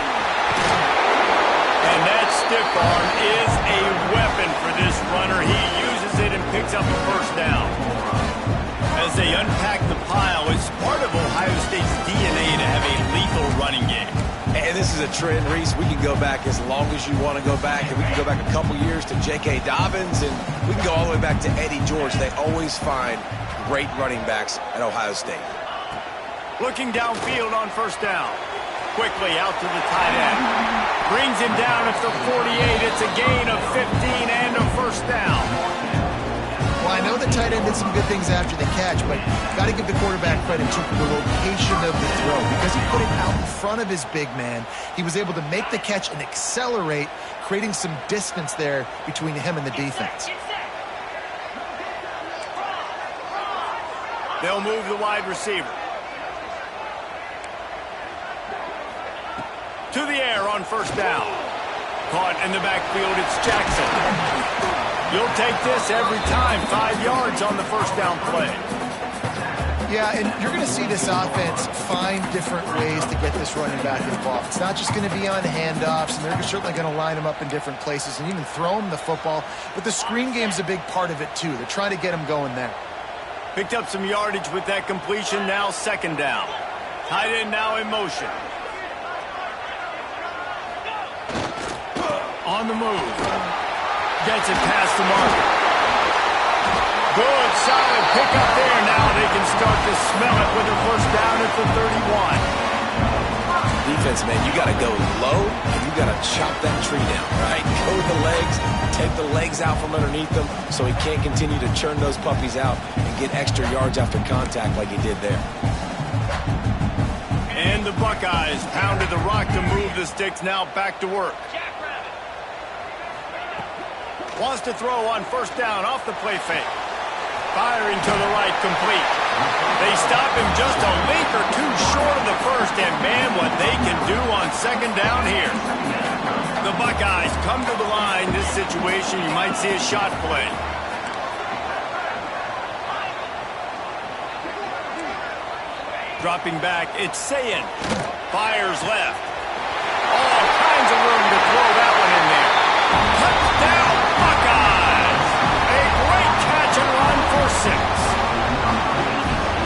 And that stiff arm is a weapon for this runner. He uses it and picks up a 1st down. As they unpack the pile, it's part of Ohio State's DNA to have a lethal running game. And this is a trend, Reese. We can go back as long as you want to go back, and we can go back a couple years to J.K. Dobbins, and we can go all the way back to Eddie George. They always find great running backs at Ohio State. Looking downfield on 1st down. quickly out to the tight end. Brings him down at the 48. It's a gain of 15 and a first down. Well, I know the tight end did some good things after the catch, but got to give the quarterback credit too for the location of the throw. Because he put it out in front of his big man, he was able to make the catch and accelerate, creating some distance there between him and the defense. They'll move the wide receiver. To the air on first down. Caught in the backfield, it's Jackson. You'll take this every time. 5 yards on the first down play. Yeah, and you're going to see this offense find different ways to get this running back involved. It's not just going to be on handoffs, and they're certainly going to line him up in different places and even throw him the football. But the screen game's a big part of it, too. They're trying to get him going there. Picked up some yardage with that completion. Now second down. Tight end now in motion. On the move. Gets it past the marker. Good, solid pickup there. Now they can start to smell it with a first down at the 31. Defense, man, you got to go low, and you got to chop that tree down, right? Go with the legs, take the legs out from underneath them so he can't continue to churn those puppies out and get extra yards after contact like he did there. And the Buckeyes pounded the rock to move the sticks. Now back to work. Wants to throw on first down off the play fake. Firing to the right, complete. They stop him just a link or two short of the first, and man, what they can do on second down here. The Buckeyes come to the line. This situation, you might see a shot play. Dropping back, it's Sayin. Fires left. All kinds of room to throw that one in there. Touchdown, Buckeyes! A great catch and run for 6.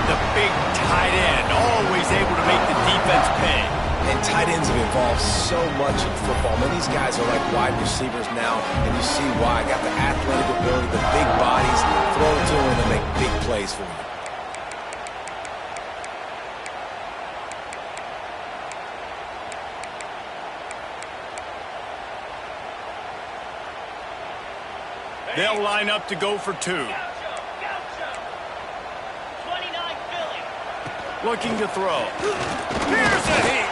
The big tight end, always able to make the defense pay. And tight ends have evolved so much in football. I mean, these guys are like wide receivers now, and you see why. Got the athletic ability, the big bodies, throw it to them, and they make big plays for you. They'll line up to go for 2. Looking to throw. Here's a heat.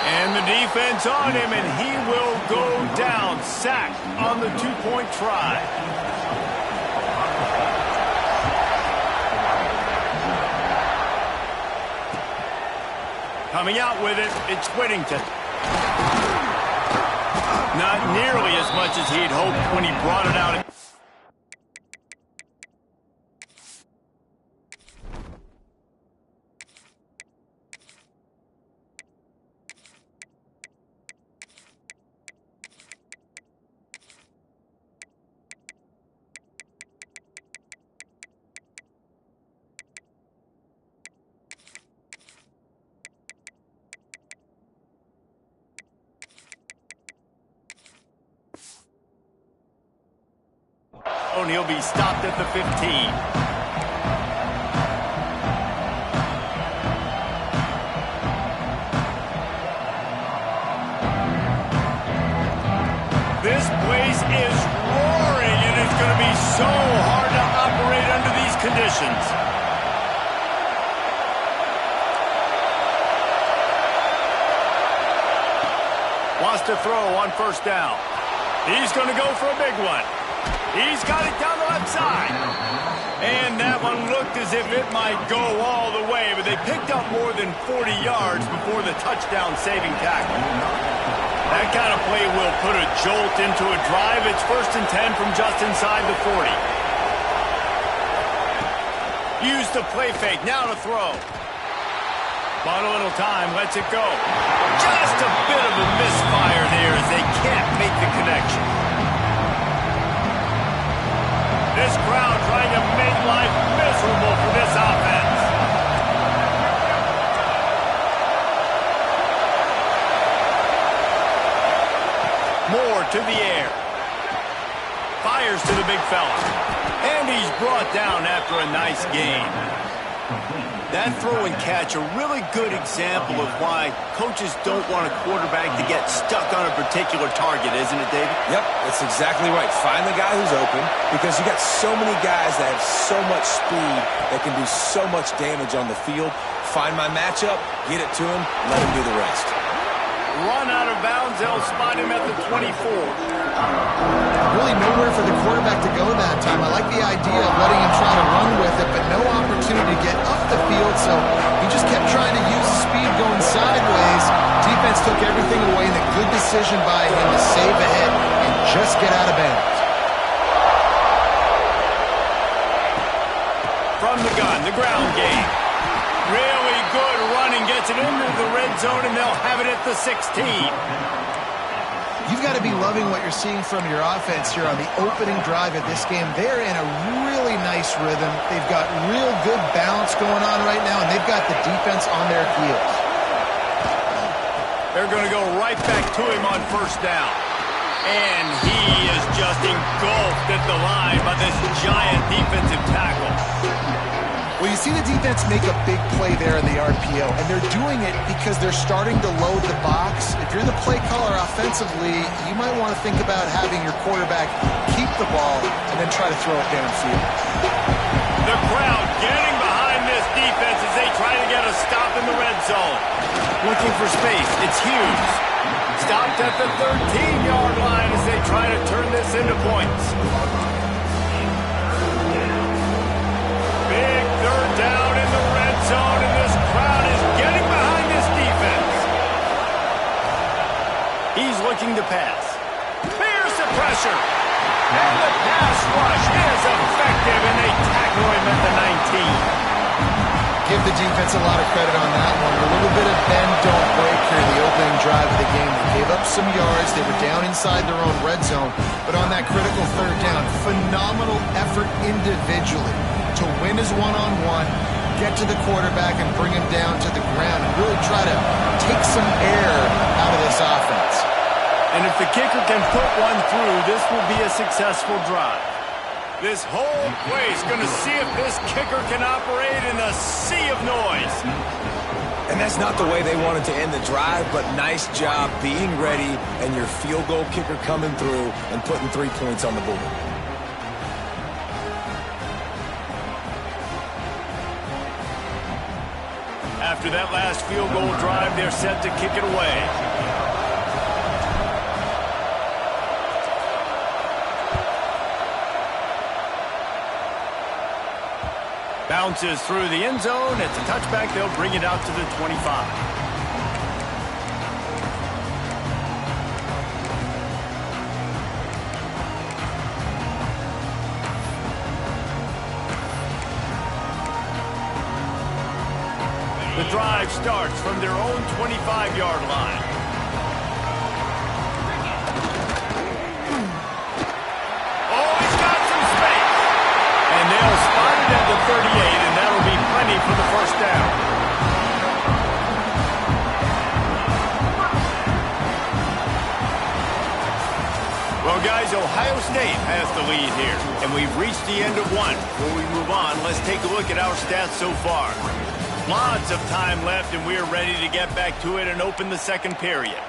And the defense on him, and he will go down. Sacked on the 2-point try. Coming out with it, it's Whittington. Not nearly as much as he'd hoped when he brought it out. And he'll be stopped at the 15. This place is roaring, and it's going to be so hard to operate under these conditions. Wants to throw on first down. He's going to go for a big one. He's got it down the left side. And that one looked as if it might go all the way, but they picked up more than 40 yards before the touchdown-saving tackle. That kind of play will put a jolt into a drive. It's 1st and 10 from just inside the 40. Use the play fake. Now to throw. Bought a little time. Lets it go. Just a bit of a misfire there as they can't make the connection. This crowd trying to make life miserable for this offense. Moore to the air. Fires to the big fella. And he's brought down after a nice gain. That throw and catch, a really good example of why coaches don't want a quarterback to get stuck on a particular target, isn't it, David? Yep, that's exactly right. Find the guy who's open, because you got so many guys that have so much speed that can do so much damage on the field. Find my matchup, get it to him, let him do the rest. Run out of bounds, they'll spot him at the 24. Really nowhere for the quarterback to go that time. I like the idea of letting him try to run with it, but no opportunity to get up the field, so he just kept trying to use the speed going sideways. Defense took everything away, and a good decision by him to save a hit and just get out of bounds. From the gun, the ground game. Really good running, gets it into the red zone, and they'll have it at the 16. You've got to be loving what you're seeing from your offense here on the opening drive of this game. They're in a really nice rhythm. They've got real good balance going on right now, and they've got the defense on their heels. They're going to go right back to him on first down. And he is just engulfed at the line by this giant defensive tackle. Well, you see the defense make a big play there in the RPO, and they're doing it because they're starting to load the box. If you're the play caller offensively, you might want to think about having your quarterback keep the ball and then try to throw it downfield. The crowd getting behind this defense as they try to get a stop in the red zone. Looking for space. It's Hughes. Stopped at the 13-yard line as they try to turn this into points. Big third down in the red zone, and this crowd is getting behind this defense. He's looking to pass. Fierce the pressure. And the pass rush is effective, and they tackle him at the 19. Give the defense a lot of credit on that one. A little bit of bend, don't break here in the opening drive of the game. They gave up some yards. They were down inside their own red zone. But on that critical third down, phenomenal effort individually to win his one-on-one, get to the quarterback and bring him down to the ground and really try to take some air out of this offense. And if the kicker can put one through, this will be a successful drive. This whole place going to see if this kicker can operate in a sea of noise. And that's not the way they wanted to end the drive, but nice job being ready and your field goal kicker coming through and putting 3 points on the board. After that last field goal drive, they're set to kick it away. Bounces through the end zone. It's a touchback. They'll bring it out to the 25. The drive starts from their own 25-yard line. Oh, he's got some space. And they'll spot it at the 38, and that'll be plenty for the first down. Well, guys, Ohio State has the lead here, and we've reached the end of one. Before we move on, let's take a look at our stats so far. Lots of time left, and we're ready to get back to it and open the second period.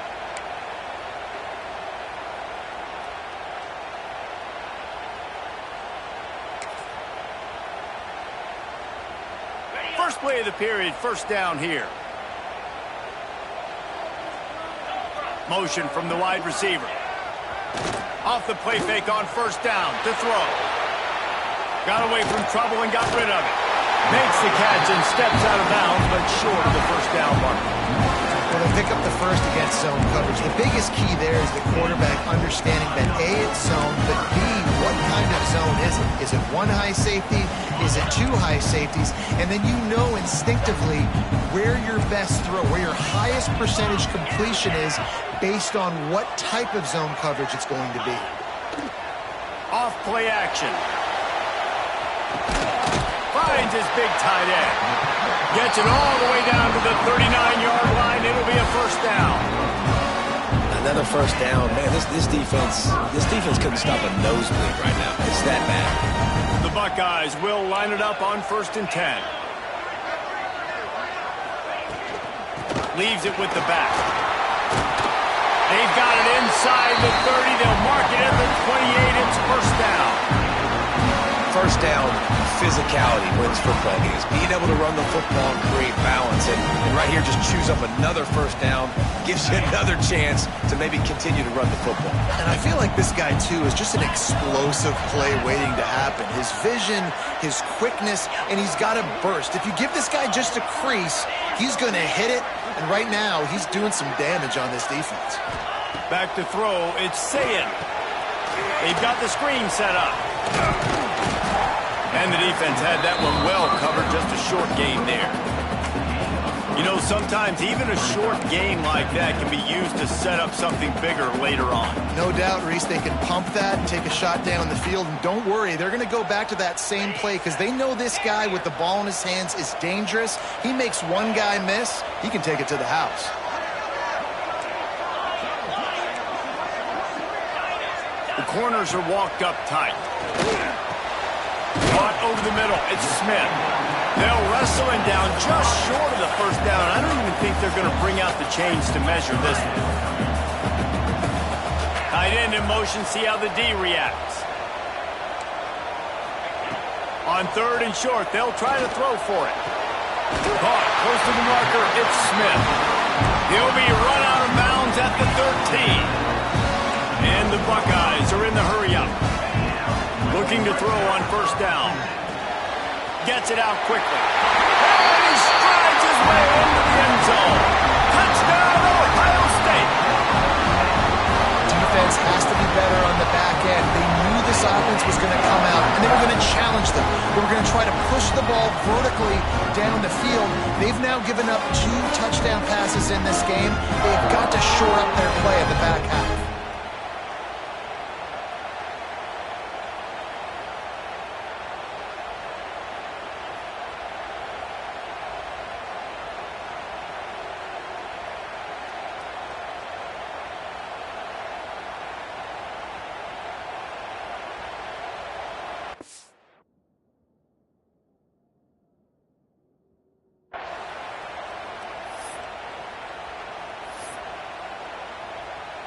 First play of the period, first down here. Motion from the wide receiver. Off the play fake on first down to throw. Got away from trouble and got rid of it. Makes the catch and steps out of bounds, but short of the first down mark. Well, they pick up the first against zone coverage. The biggest key there is the quarterback understanding that A, it's zone, but B, what kind of zone is it? Is it one high safety? Is it two high safeties? And then you know instinctively where your best throw, where your highest percentage completion is based on what type of zone coverage it's going to be. Off play action. Finds his big tight end. Gets it all the way down to the 39-yard line. It'll be a first down. Another first down. Man, this defense couldn't stop a nosebleed right now. It's that bad. The Buckeyes will line it up on 1st and 10. Leaves it with the back. They've got it inside the 30. They'll mark it at the 28. It's first down. First down, physicality wins football games. Being able to run the football and create balance. And right here, just choose up another first down. Gives you another chance to maybe continue to run the football. And I feel like this guy, too, is just an explosive play waiting to happen. His vision, his quickness, and he's got a burst. If you give this guy just a crease, he's going to hit it. And right now, he's doing some damage on this defense. Back to throw, it's Sayin. They've got the screen set up. And the defense had that one well covered, just a short gain there. You know, sometimes even a short game like that can be used to set up something bigger later on. No doubt, Reese, they can pump that and take a shot down the field. And don't worry, they're going to go back to that same play because they know this guy with the ball in his hands is dangerous. He makes one guy miss, he can take it to the house. The corners are walked up tight. Caught over the middle. It's Smith. They'll wrestle him down just short of the first down. I don't even think they're going to bring out the chains to measure this one. Tight end in motion. See how the D reacts. On third and short, they'll try to throw for it. Caught close to the marker. It's Smith. He'll be run out of bounds at the 13. And the Buckeyes are in the hurry-up. Looking to throw on first down. Gets it out quickly. And he strides his way into the end zone. Touchdown, Ohio State. Defense has to be better on the back end. They knew this offense was going to come out, and they were going to challenge them. They were going to try to push the ball vertically down the field. They've now given up 2 touchdown passes in this game. They've got to shore up their play at the back half.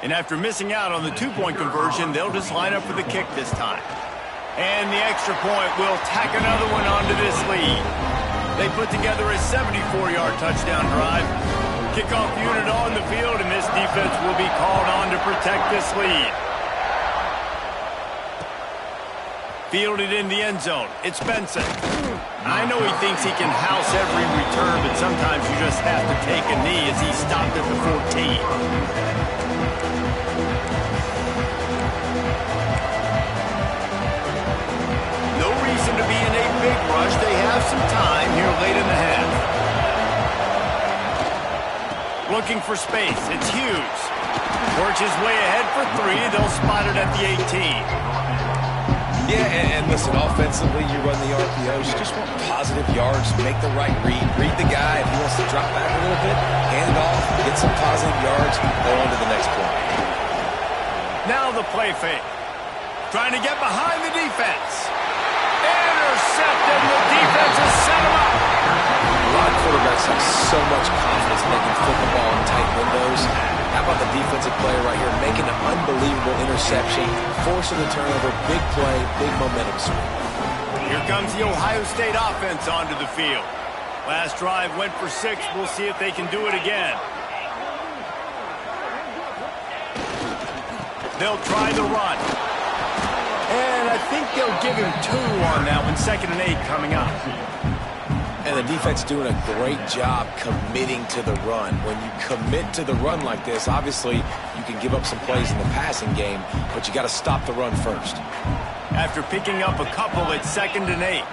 And after missing out on the 2-point conversion, they'll just line up for the kick this time. And the extra point will tack another one onto this lead. They put together a 74-yard touchdown drive. Kickoff unit on the field, and this defense will be called on to protect this lead. Fielded in the end zone. It's Benson. I know he thinks he can house every return, but sometimes you just have to take a knee as he stopped at the 14. To be in a big rush. They have some time here late in the half. Looking for space. It's Hughes. Works his way ahead for 3. They'll spot it at the 18. Yeah, and listen, offensively, you run the RPOs. You just want positive yards, make the right read. Read the guy. If he wants to drop back a little bit, hand it off, get some positive yards, go on to the next play. Now the play fake. Trying to get behind the defense. Intercepted. The defense has set him up. A lot of quarterbacks have so much confidence they can flip the ball in tight windows. How about the defensive player right here making an unbelievable interception, forcing the turnover, big play, big momentum swing. Here comes the Ohio State offense onto the field. Last drive went for 6. We'll see if they can do it again. They'll try the run. And I think they'll give him 2 on that one. 2nd and 8 coming up. And the defense doing a great job committing to the run. When you commit to the run like this, obviously you can give up some plays in the passing game, but you got to stop the run first. After picking up a couple, it's 2nd and 8.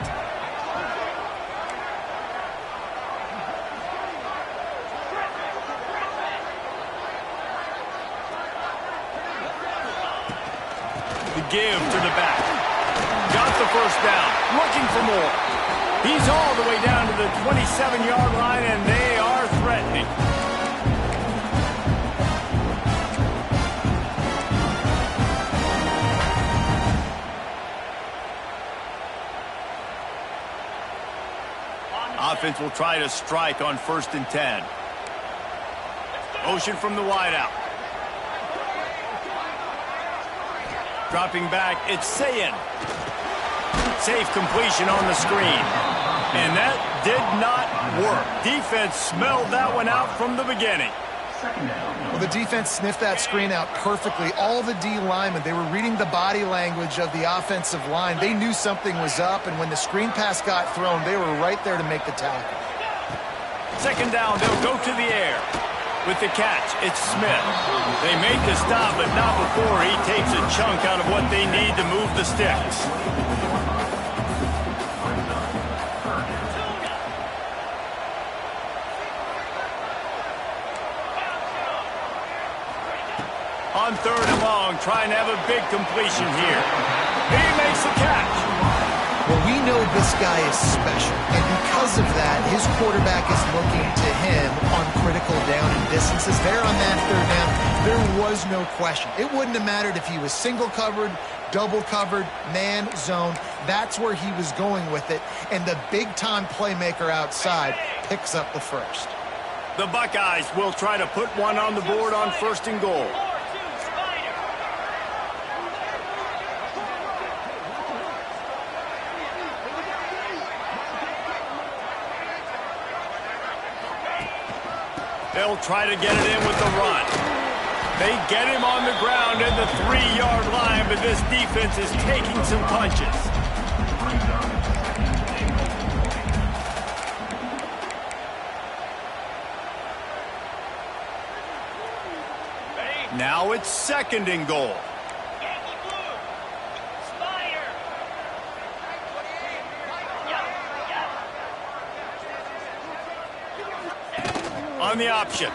Give to the back. Got the first down. Looking for more. He's all the way down to the 27-yard line, and they are threatening. Offense will try to strike on 1st and 10. Motion from the wideout. Dropping back, it's Sayin. Safe completion on the screen. And that did not work. Defense smelled that one out from the beginning. Well, the defense sniffed that screen out perfectly. All the D linemen, they were reading the body language of the offensive line. They knew something was up, and when the screen pass got thrown, they were right there to make the tackle. Second down, they'll go to the air. With the catch, it's Smith. They make the stop, but not before he takes a chunk out of what they need to move the sticks. On third and long, trying to have a big completion here. He makes the catch. Well, we know this guy is special, and because of that, his quarterback is looking to him on critical down and distances. There on that third down, there was no question. It wouldn't have mattered if he was single covered, double covered, man, zone. That's where he was going with it, and the big-time playmaker outside picks up the first. The Buckeyes will try to put one on the board on first and goal. They'll try to get it in with the run. They get him on the ground at the 3-yard line, but this defense is taking some punches. Now it's second and goal. On the option.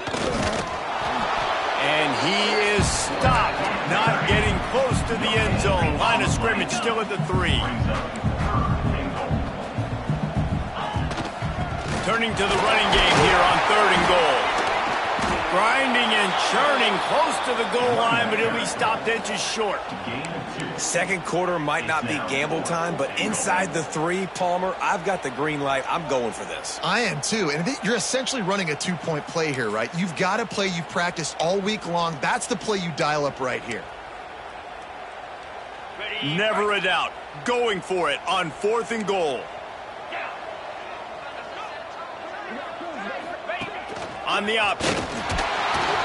And he is stopped, not getting close to the end zone. Line of scrimmage still at the 3. Turning to the running game here on third and goal. Grinding and churning close to the goal line, but he'll be stopped inches short. Second quarter might not be gamble time, but inside the 3, Palmer, I've got the green light. I'm going for this. I am too, and you're essentially running a 2-point play here, right? You've got a play you've practiced all week long. That's the play you dial up right here. Never a doubt. Going for it on fourth and goal. On the option.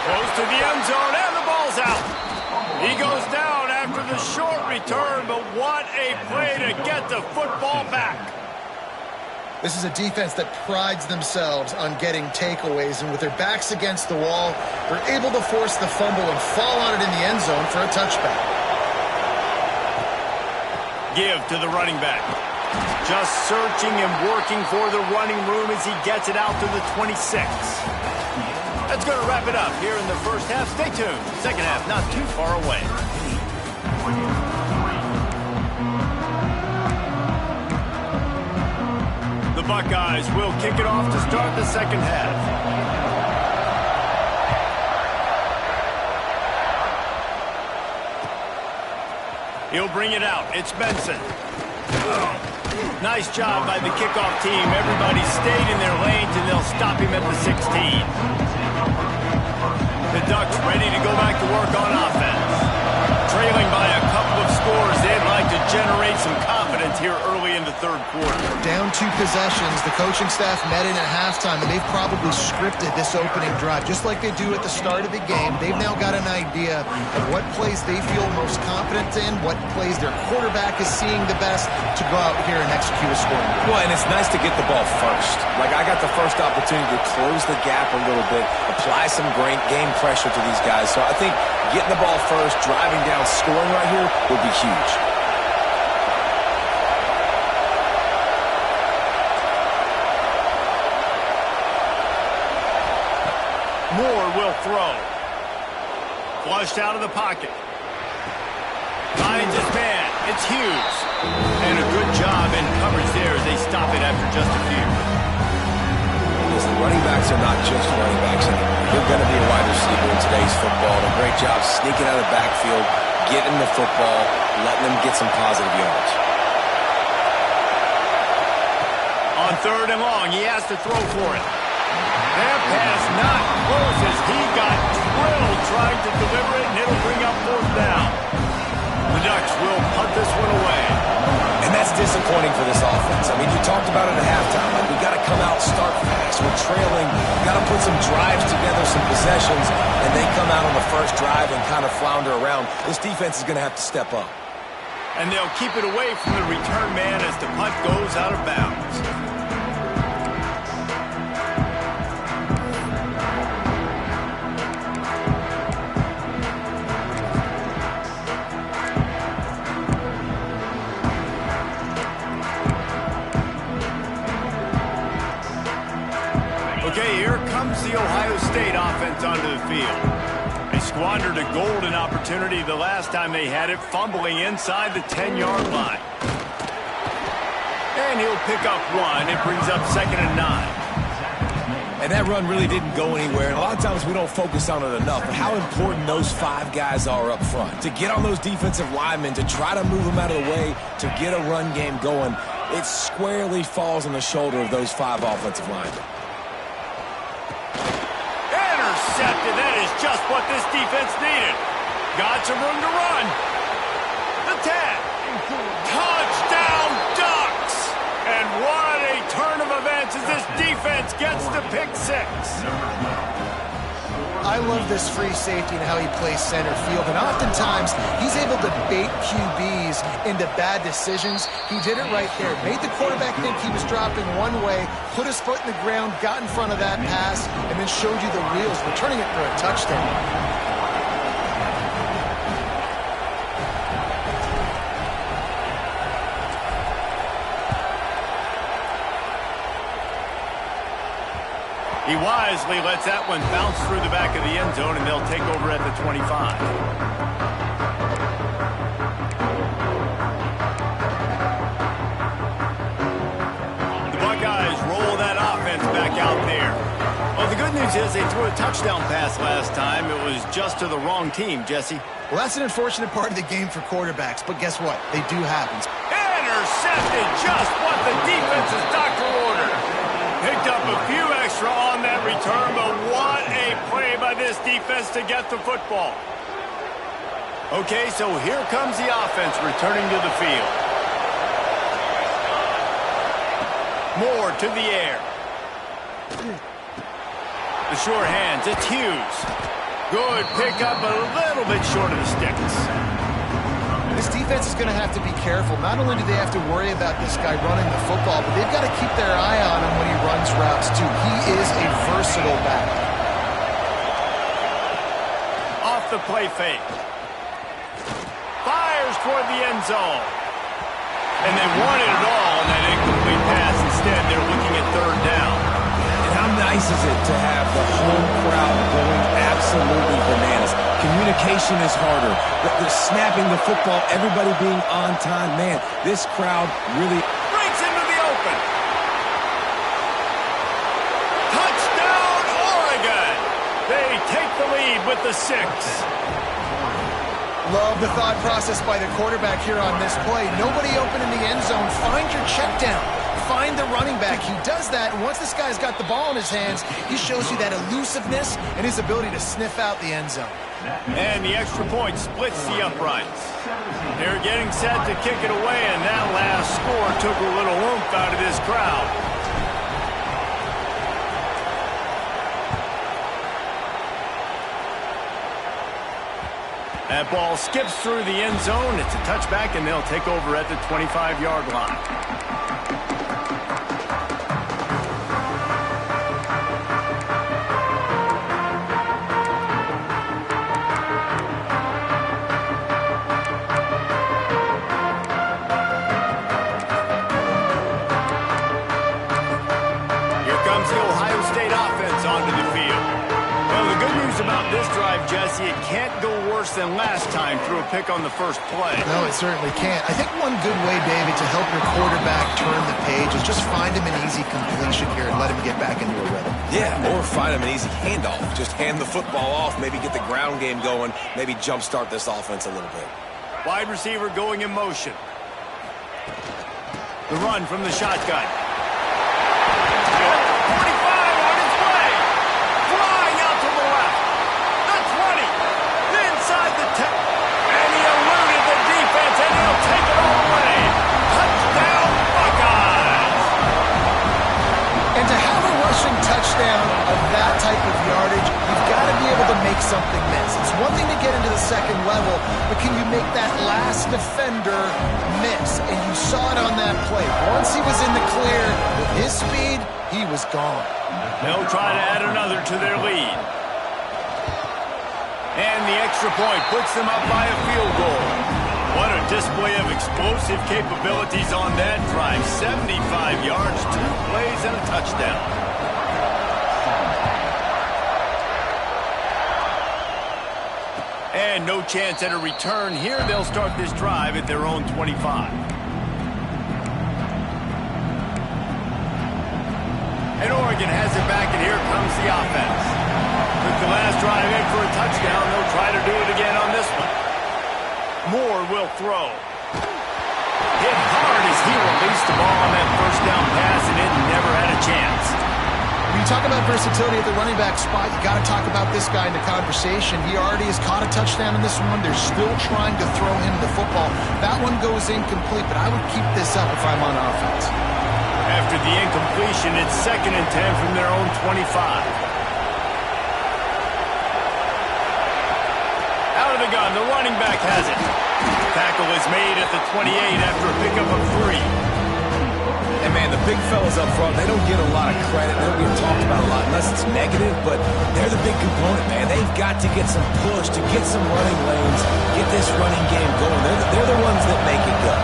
Close to the end zone, and the ball's out. He goes down after the short return, but what a play to get the football back. This is a defense that prides themselves on getting takeaways, and with their backs against the wall, they're able to force the fumble and fall on it in the end zone for a touchback. Give to the running back. Just searching and working for the running room as he gets it out to the 26. That's going to wrap it up here in the first half. Stay tuned. Second half not too far away. The Buckeyes will kick it off to start the second half. He'll bring it out. It's Benson. Nice job by the kickoff team. Everybody stayed in their lanes, and they'll stop him at the 16. The Ducks ready to go back to work on offense. Trailing by a couple of scores, they'd like to generate some confidence here early in the third quarter. Down 2 possessions, the coaching staff met in at halftime, and they've probably scripted this opening drive. Just like they do at the start of the game, they've now got an idea of what plays they feel most confident in, what plays their quarterback is seeing the best to go out here and execute a scoring drive. Well, and it's nice to get the ball first. Like, I got the first opportunity to close the gap a little bit, apply some great game pressure to these guys. So I think getting the ball first, driving down, scoring right here would be huge. Moore will throw. Flushed out of the pocket. Finds his man. It's Hughes. And a good job in coverage there as they stop it after just a few. Listen, running backs are not just running backs anymore. You're going to be a wide receiver in today's football. And a great job sneaking out of the backfield, getting the football, letting them get some positive yards. On third and long, he has to throw for it. That pass not close as he got drilled trying to deliver it, and it'll bring up 4th down. The Ducks will punt this one away. And that's disappointing for this offense. I mean, you talked about it at halftime. Like, we got to come out, start fast. We're trailing. We got to put some drives together, some possessions, and they come out on the first drive and kind of flounder around. This defense is going to have to step up. And they'll keep it away from the return man as the punt goes out of bounds. Okay, here comes the Ohio State offense onto the field. They squandered a golden opportunity the last time they had it, fumbling inside the 10-yard line. And he'll pick up 1. It brings up 2nd and 9. And that run really didn't go anywhere. And a lot of times we don't focus on it enough. But how important those 5 guys are up front. To get on those defensive linemen, to try to move them out of the way, to get a run game going, it squarely falls on the shoulder of those 5 offensive linemen. Intercepted. That is just what this defense needed. Got some room to run. The tag. Touchdown, Ducks! And what a turn of events as this defense gets the pick 6. I love this free safety and how he plays center field, and oftentimes he's able to bait QBs into bad decisions. He did it right there. Made the quarterback think he was dropping one way, put his foot in the ground, got in front of that pass, and then showed you the wheels, returning it for a touchdown. He wisely lets that one bounce through the back of the end zone, and they'll take over at the 25. The Buckeyes roll that offense back out there. Well, the good news is they threw a touchdown pass last time. It was just to the wrong team, Jesse. Well, that's an unfortunate part of the game for quarterbacks, but guess what? They do happen. Intercepted, just what the defense's doctor ordered. Picked up a few extra on that return, but what a play by this defense to get the football. Okay, so here comes the offense returning to the field. Moore to the air. The short hands, it's Hughes. Good pickup, a little bit short of the sticks. This defense is going to have to be careful. Not only do they have to worry about this guy running the football, but they've got to keep their eye on him when he runs routes, too. He is a versatile back. Off the play fake. Fires toward the end zone. And they wanted it all on that incomplete pass. Instead, they're looking at 3rd down. And how nice is it to have the home crowd going absolutely bananas? Communication is harder. They're snapping the football, everybody being on time. Man, this crowd really breaks into the open. Touchdown, Oregon! They take the lead with the 6. Love the thought process by the quarterback here on this play. Nobody open in the end zone. Find your check down. Find the running back. He does that, and once this guy's got the ball in his hands, he shows you that elusiveness and his ability to sniff out the end zone. And the extra point splits the uprights. They're getting set to kick it away, and that last score took a little oomph out of this crowd. That ball skips through the end zone. It's a touchback, and they'll take over at the 25-yard line. Jesse, it can't go worse than last time through a pick on the first play. No, it certainly can't. I think one good way, David, to help your quarterback turn the page is just find him an easy completion here and let him get back into a rhythm. Yeah, or find him an easy handoff. Just hand the football off, maybe get the ground game going, maybe jumpstart this offense a little bit. Wide receiver going in motion. The run from the shotgun. 45 on its way. to have a rushing touchdown of that type of yardage, you've got to be able to make something miss. It's one thing to get into the second level, but can you make that last defender miss? And you saw it on that play. Once he was in the clear, with his speed, he was gone. They'll try to add another to their lead. And the extra point puts them up by a field goal. What a display of explosive capabilities on that drive. 75 yards, 2 plays, and a touchdown. And no chance at a return here. They'll start this drive at their own 25. And Oregon has it back, and here comes the offense. Took the last drive in for a touchdown. They'll try to do it again on this one. Moore will throw. Hit hard as he released the ball on that first down pass, and it never had a chance. When you talk about versatility at the running back spot, you got to talk about this guy in the conversation. He already has caught a touchdown in this one. They're still trying to throw him the football. That one goes incomplete, but I would keep this up if I'm on offense. After the incompletion, it's 2nd and 10 from their own 25. Out of the gun, the running back has it. Tackle is made at the 28 after a pickup of 3. And, man, the big fellas up front, they don't get a lot of credit. They don't get talked about a lot unless it's negative, but they're the big component, man. They've got to get some push, to get some running lanes, get this running game going. They're the ones that make it go.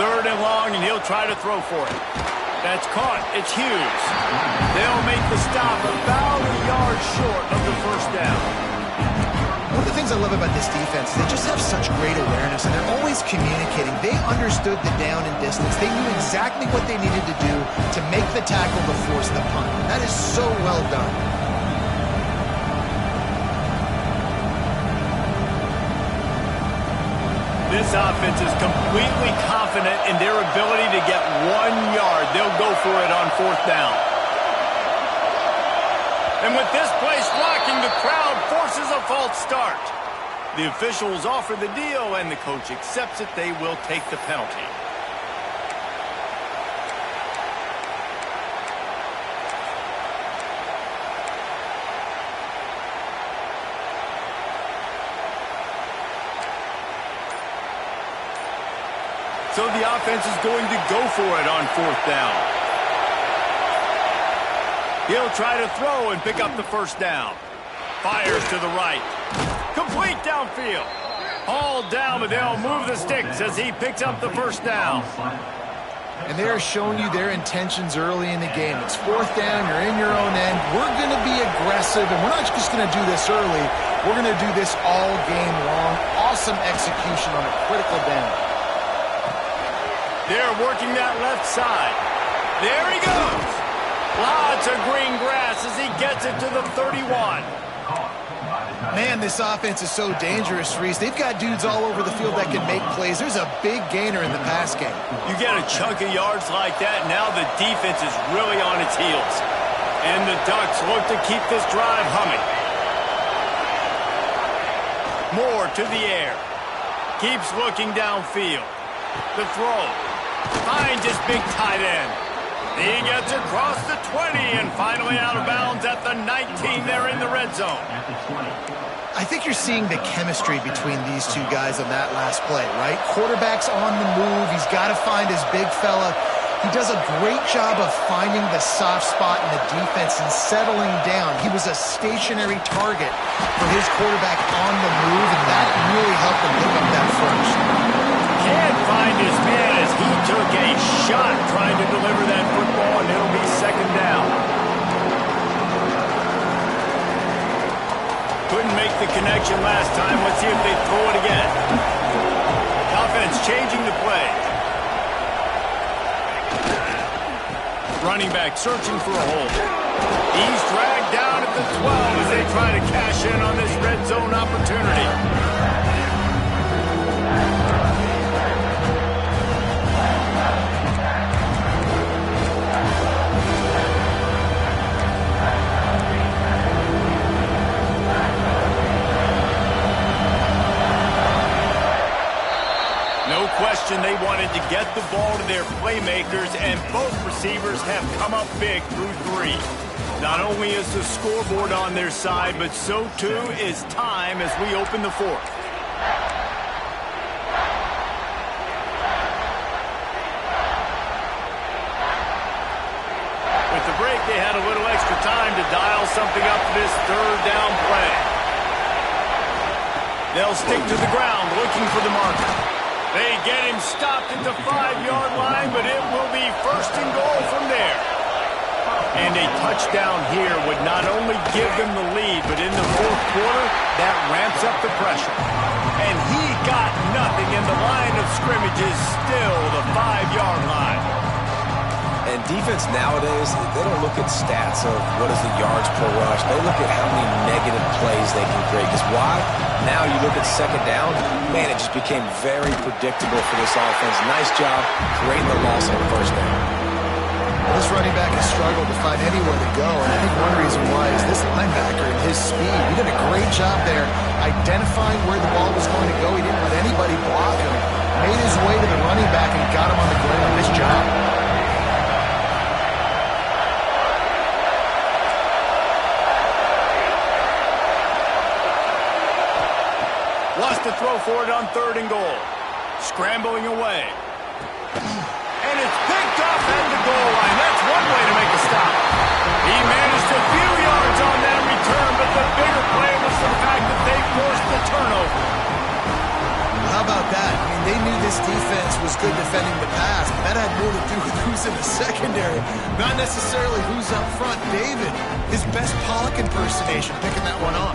3rd and long, and he'll try to throw for it. That's caught. It's Hughes. They'll make the stop about a yard short of the first down. One of the things I love about this defense is they just have such great awareness, and they're always communicating. They understood the down and distance. They knew exactly what they needed to do to make the tackle to force the punt. That is so well done. This offense is completely confident in their ability to get 1 yard. They'll go for it on 4th down. And with this place rocking, the crowd forces a false start. The officials offer the deal, and the coach accepts it. They will take the penalty. So the offense is going to go for it on 4th down. He'll try to throw and pick up the first down. Fires to the right. Complete downfield. All down, but they'll move the sticks as he picks up the first down. And they're showing you their intentions early in the game. It's 4th down, you're in your own end. We're going to be aggressive, and we're not just going to do this early. We're going to do this all game long. Awesome execution on a critical down. They're working that left side. There he goes. Lots of green grass as he gets it to the 31. Man, this offense is so dangerous, Reese. They've got dudes all over the field that can make plays. There's a big gainer in the pass game. You get a chunk of yards like that, now the defense is really on its heels. And the Ducks look to keep this drive humming. Moore to the air. Keeps looking downfield. The throw. Finds his big tight end. He gets across the 20 and finally out of bounds at the 19. They're in the red zone. I think you're seeing the chemistry between these two guys on that last play, right? Quarterback's on the move. He's got to find his big fella. He does a great job of finding the soft spot in the defense and settling down. He was a stationary target for his quarterback on the move, and that really helped him pick up that first. Can't find his man as he took a shot trying to deliver that football, and it'll be 2nd down. Couldn't make the connection last time. Let's see if they throw it again. Offense changing the play. Running back searching for a hole. He's dragged down at the 12 as they try to cash in on this red zone opportunity. Question, they wanted to get the ball to their playmakers, and both receivers have come up big through 3. Not only is the scoreboard on their side, but so too is time as we open the 4th. With the break, they had a little extra time to dial something up for this 3rd down play. They'll stick to the ground looking for the marker. They get him stopped at the 5-yard line, but it will be 1st and goal from there. And a touchdown here would not only give them the lead, but in the 4th quarter, that ramps up the pressure. And he got nothing, and the line of scrimmage is still the 5-yard line. And defense nowadays, they don't look at stats of what is the yards per rush. They look at how many negative plays they can create. Because why? Now you look at 2nd down, man, it just became very predictable for this offense. Nice job creating the loss on 1st down. Well, this running back has struggled to find anywhere to go, and I think one reason why is this linebacker and his speed. He did a great job there identifying where the ball was going to go. He didn't let anybody block him. Made his way to the running back and got him on the ground. Nice job. Wants to throw for it on 3rd and goal. Scrambling away. And it's picked off at the goal line. That's one way to make a stop. He managed a few yards on that return, but the bigger play was the fact that they forced the turnover. How about that? I mean, they knew this defense was good defending the pass, but that had more to do with who's in the secondary, not necessarily who's up front. David, his best Pollock impersonation, picking that one off.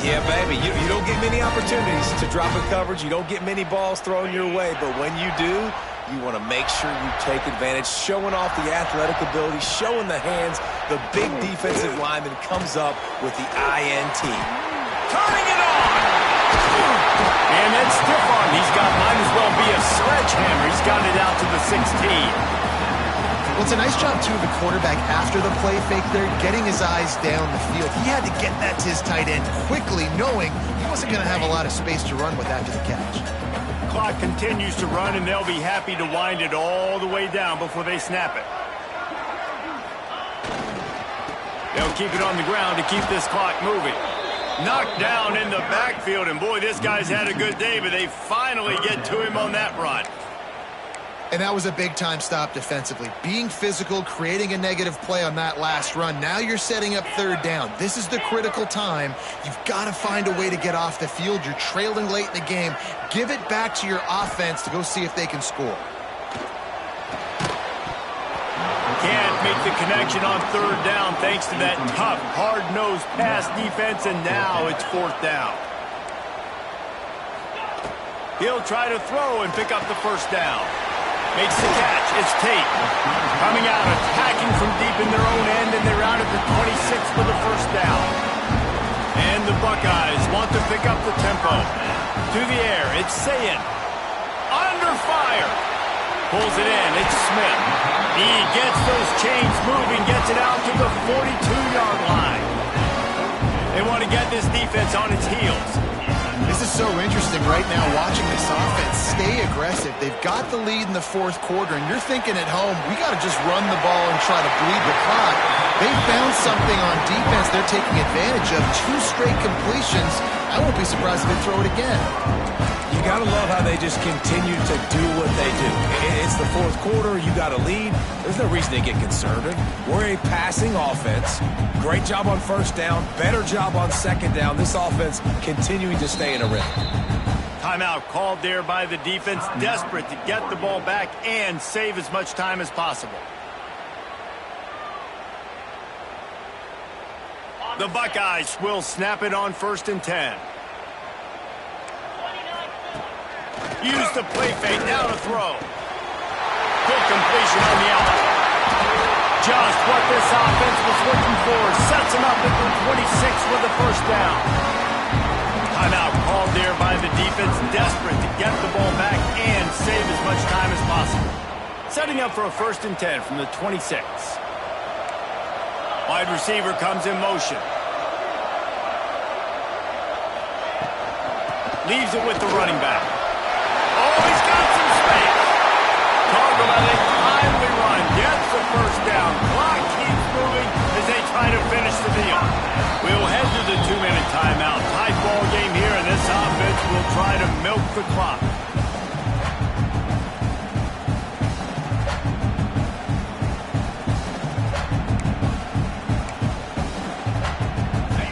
Yeah, baby, you don't get many opportunities to drop in coverage. You don't get many balls thrown your way, but when you do, you want to make sure you take advantage, showing off the athletic ability, showing the hands. The big defensive lineman comes up with the INT. Turning it on! And that stiff arm he's got might as well be a sledgehammer. He's got it out to the 16. Well, it's a nice job, too, of the quarterback after the play fake there, getting his eyes down the field. He had to get that to his tight end quickly, knowing he wasn't going to have a lot of space to run with after the catch. Clock continues to run, and they'll be happy to wind it all the way down before they snap it. They'll keep it on the ground to keep this clock moving. Knocked down in the backfield, and boy, this guy's had a good day, but they finally get to him on that run. And that was a big-time stop defensively. Being physical, creating a negative play on that last run. Now you're setting up 3rd down. This is the critical time. You've got to find a way to get off the field. You're trailing late in the game. Give it back to your offense to go see if they can score. Can't make the connection on 3rd down thanks to that tough, hard-nosed pass defense, and now it's 4th down. He'll try to throw and pick up the 1st down. Makes the catch. It's Tate. Coming out, attacking from deep in their own end, and they're out at the 26 for the 1st down. And the Buckeyes want to pick up the tempo. To the air, it's Sayin. Under fire. Pulls it in. It's Smith. He gets those chains moving, gets it out to the 42-yard line. They want to get this defense on its heels. This is so interesting right now watching this offense stay aggressive. They've got the lead in the 4th quarter, and you're thinking at home, we got to just run the ball and try to bleed the clock. They found something on defense they're taking advantage of. 2 straight completions. I won't be surprised if they throw it again. You got to love how they just continue to do what they do. It's the 4th quarter. You got a lead. There's no reason to get conservative. We're a passing offense. Great job on 1st down. Better job on 2nd down. This offense continuing to stay in a rhythm. Timeout called there by the defense, desperate to get the ball back and save as much time as possible. The Buckeyes will snap it on 1st and 10. Use the play fake, now to throw. Good completion on the out. Just what this offense was looking for. Sets him up at the 26 with the 1st down. Timeout called there by the defense, desperate to get the ball back and save as much time as possible. Setting up for a 1st and 10 from the 26. Wide receiver comes in motion. Leaves it with the running back. Oh, he's got some space. Target try to milk the clock.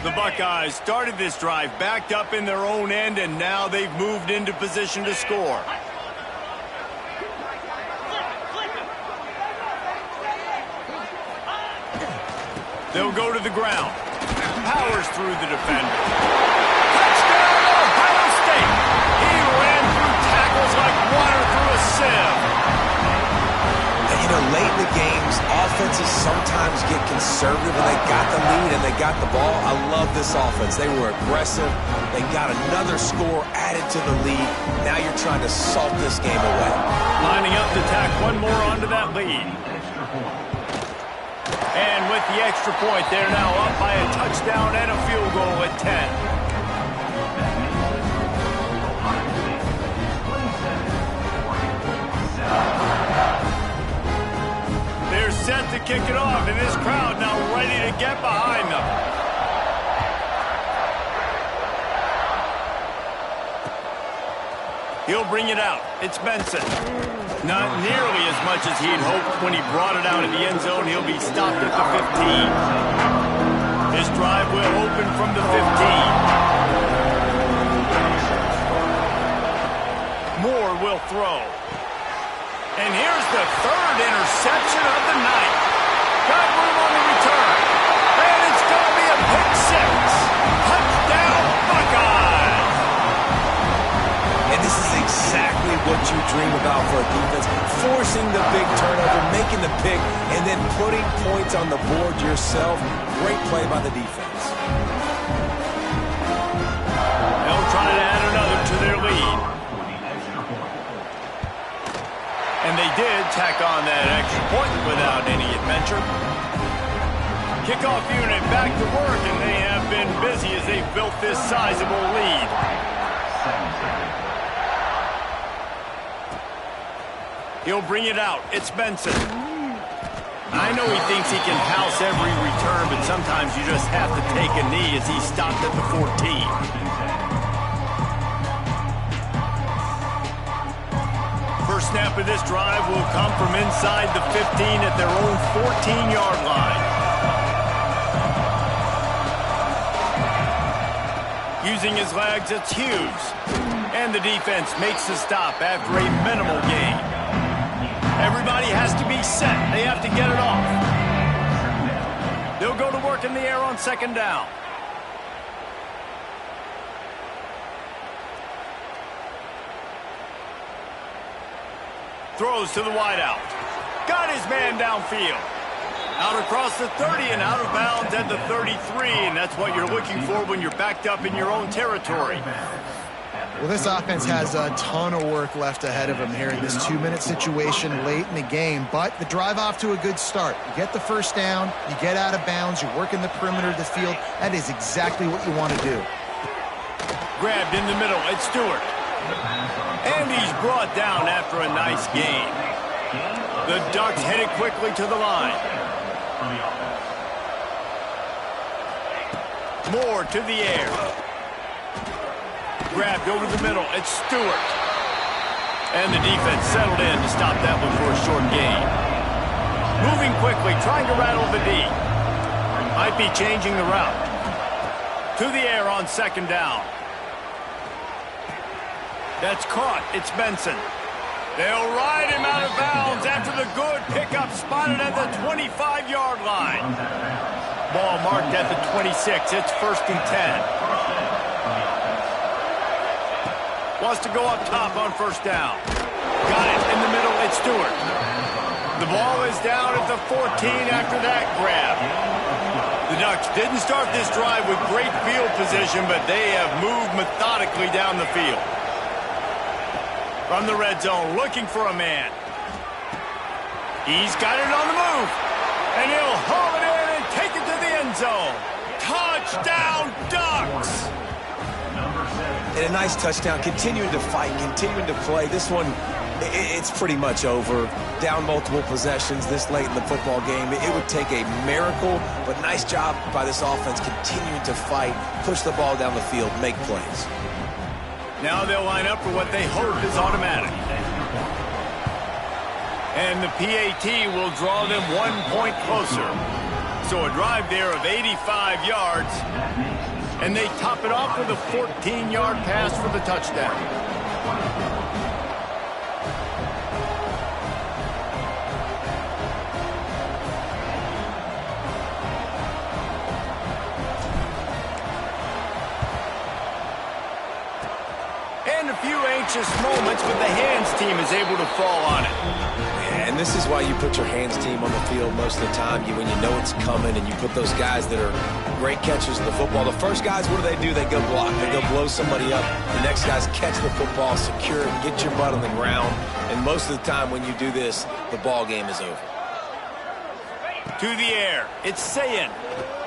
The Buckeyes started this drive backed up in their own end, and now they've moved into position to score. They'll go to the ground. Powers through the defender. Touchdown, Ohio State! He ran through tackles like water through a sieve. And, you know, late in the games, offenses sometimes get conservative, and they got the lead and they got the ball. I love this offense. They were aggressive. They got another score added to the lead. Now you're trying to salt this game away. Lining up to tack one more onto that lead. And with the extra point, they're now up by a touchdown and a field goal at 10. They're set to kick it off, and this crowd now ready to get behind them. He'll bring it out. It's Benson. Not nearly as much as he'd hoped when he brought it out of the end zone. He'll be stopped at the 15. This drive will open from the 15. Moore will throw. And here's the third interception of the night. Got room on the return. And it's going to be a pick six. Touchdown, Buckeyes! And this is exactly what you dream about for a defense. Forcing the big turnover, making the pick, and then putting points on the board yourself. Great play by the defense. They'll try to add another to their lead. And they did tack on that extra point without any adventure. Kickoff unit back to work, and they have been busy as they've built this sizable lead. He'll bring it out. It's Benson. I know he thinks he can house every return, but sometimes you just have to take a knee as he stopped at the 14. First snap of this drive will come from inside the 15 at their own 14-yard line. Using his legs, it's Hughes. And the defense makes the stop after a minimal gain. Everybody has to be set. They have to get it off. They'll go to work in the air on second down. Throws to the wideout. Got his man downfield. Out across the 30 and out of bounds at the 33, and that's what you're looking for when you're backed up in your own territory. Well, this offense has a ton of work left ahead of them here in this 2-minute situation late in the game, but the drive off to a good start. You get the first down, you get out of bounds, you work in the perimeter of the field. That is exactly what you want to do. Grabbed in the middle, it's Stewart. And he's brought down after a nice gain. The Ducks headed quickly to the line. Moore to the air. Grabbed over the middle. It's Stewart. And the defense settled in to stop that one for a short gain. Moving quickly, trying to rattle the D. Might be changing the route. To the air on second down. That's caught. It's Benson. They'll ride him out of bounds after the good pickup spotted at the 25-yard line. Ball marked at the 26. It's first and 10. Wants to go up top on first down. Got it in the middle. It's Stewart. The ball is down at the 14 after that grab. The Ducks didn't start this drive with great field position, but they have moved methodically down the field. From the red zone, looking for a man. He's got it on the move. And he'll haul it in and take it to the end zone. Touchdown, Ducks! And a nice touchdown, continuing to fight, continuing to play. This one, it's pretty much over. Down multiple possessions this late in the football game. It would take a miracle, but nice job by this offense continuing to fight, push the ball down the field, make plays. Now they'll line up for what they hope is automatic. And the PAT will draw them 1 point closer. So a drive there of 85 yards. And they top it off with a 14-yard pass for the touchdown. And a few anxious moments, but the hands team is able to fall on it. Yeah, and this is why you put your hands team on the field most of the time. When you know it's coming, and you put those guys that are great catchers of the football. The first guys, what do? They go block. They go blow somebody up. The next guys catch the football, secure it, get your butt on the ground. And most of the time when you do this, the ball game is over. To the air. It's Sayin.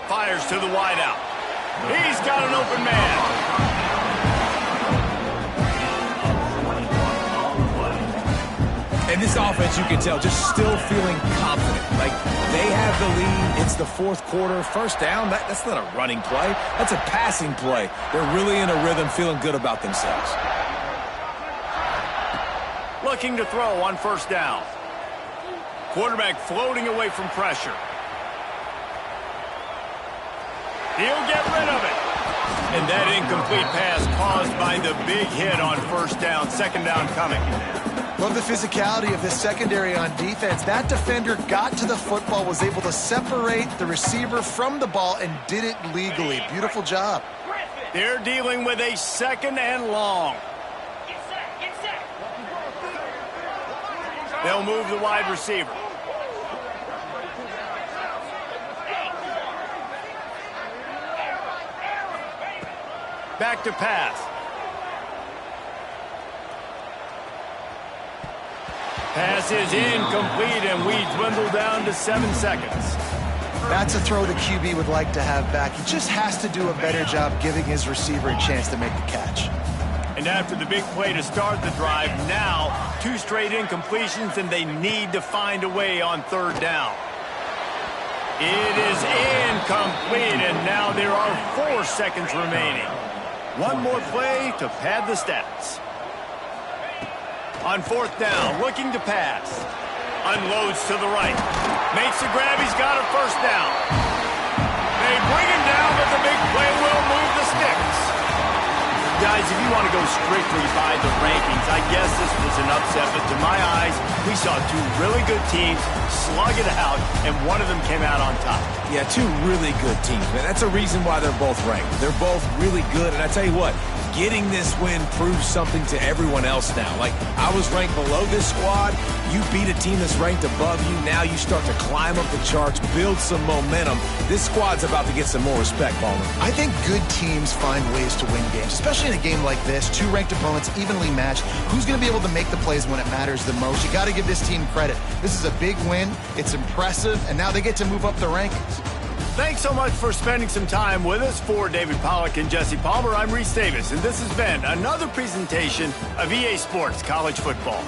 Fires to the wideout. He's got an open man. And this offense, you can tell, just still feeling confident. Like, they have the lead. It's the fourth quarter. First down, that's not a running play. That's a passing play. They're really in a rhythm, feeling good about themselves. Looking to throw on first down. Quarterback floating away from pressure. He'll get rid of it. And that incomplete pass caused by the big hit on first down. Second down coming. Love the physicality of this secondary on defense. That defender got to the football, was able to separate the receiver from the ball, and did it legally. Beautiful job. They're dealing with a second and long. They'll move the wide receiver. Back to pass. Pass is incomplete, and we dwindle down to 7 seconds. That's a throw the QB would like to have back. He just has to do a better job giving his receiver a chance to make the catch. And after the big play to start the drive, now 2 straight incompletions, and they need to find a way on third down. It is incomplete, and now there are 4 seconds remaining. One more play to pad the stats. On fourth down, looking to pass. Unloads to the right. Makes the grab. He's got a first down. They bring him down, but the big play will move the sticks. Guys, if you want to go strictly by the rankings, I guess this was an upset, but to my eyes, we saw 2 really good teams slug it out, and one of them came out on top. Yeah, 2 really good teams, man. That's a reason why they're both ranked. They're both really good, and I tell you what, getting this win proves something to everyone else now. Like, I was ranked below this squad. You beat a team that's ranked above you. Now you start to climb up the charts, build some momentum. This squad's about to get some more respect, Palmer. I think good teams find ways to win games, especially in a game like this. 2 ranked opponents, evenly matched. Who's going to be able to make the plays when it matters the most? You got to give this team credit. This is a big win. It's impressive, and now they get to move up the rankings. Thanks so much for spending some time with us. For David Pollack and Jesse Palmer, I'm Reese Davis, and this has been another presentation of EA Sports College Football.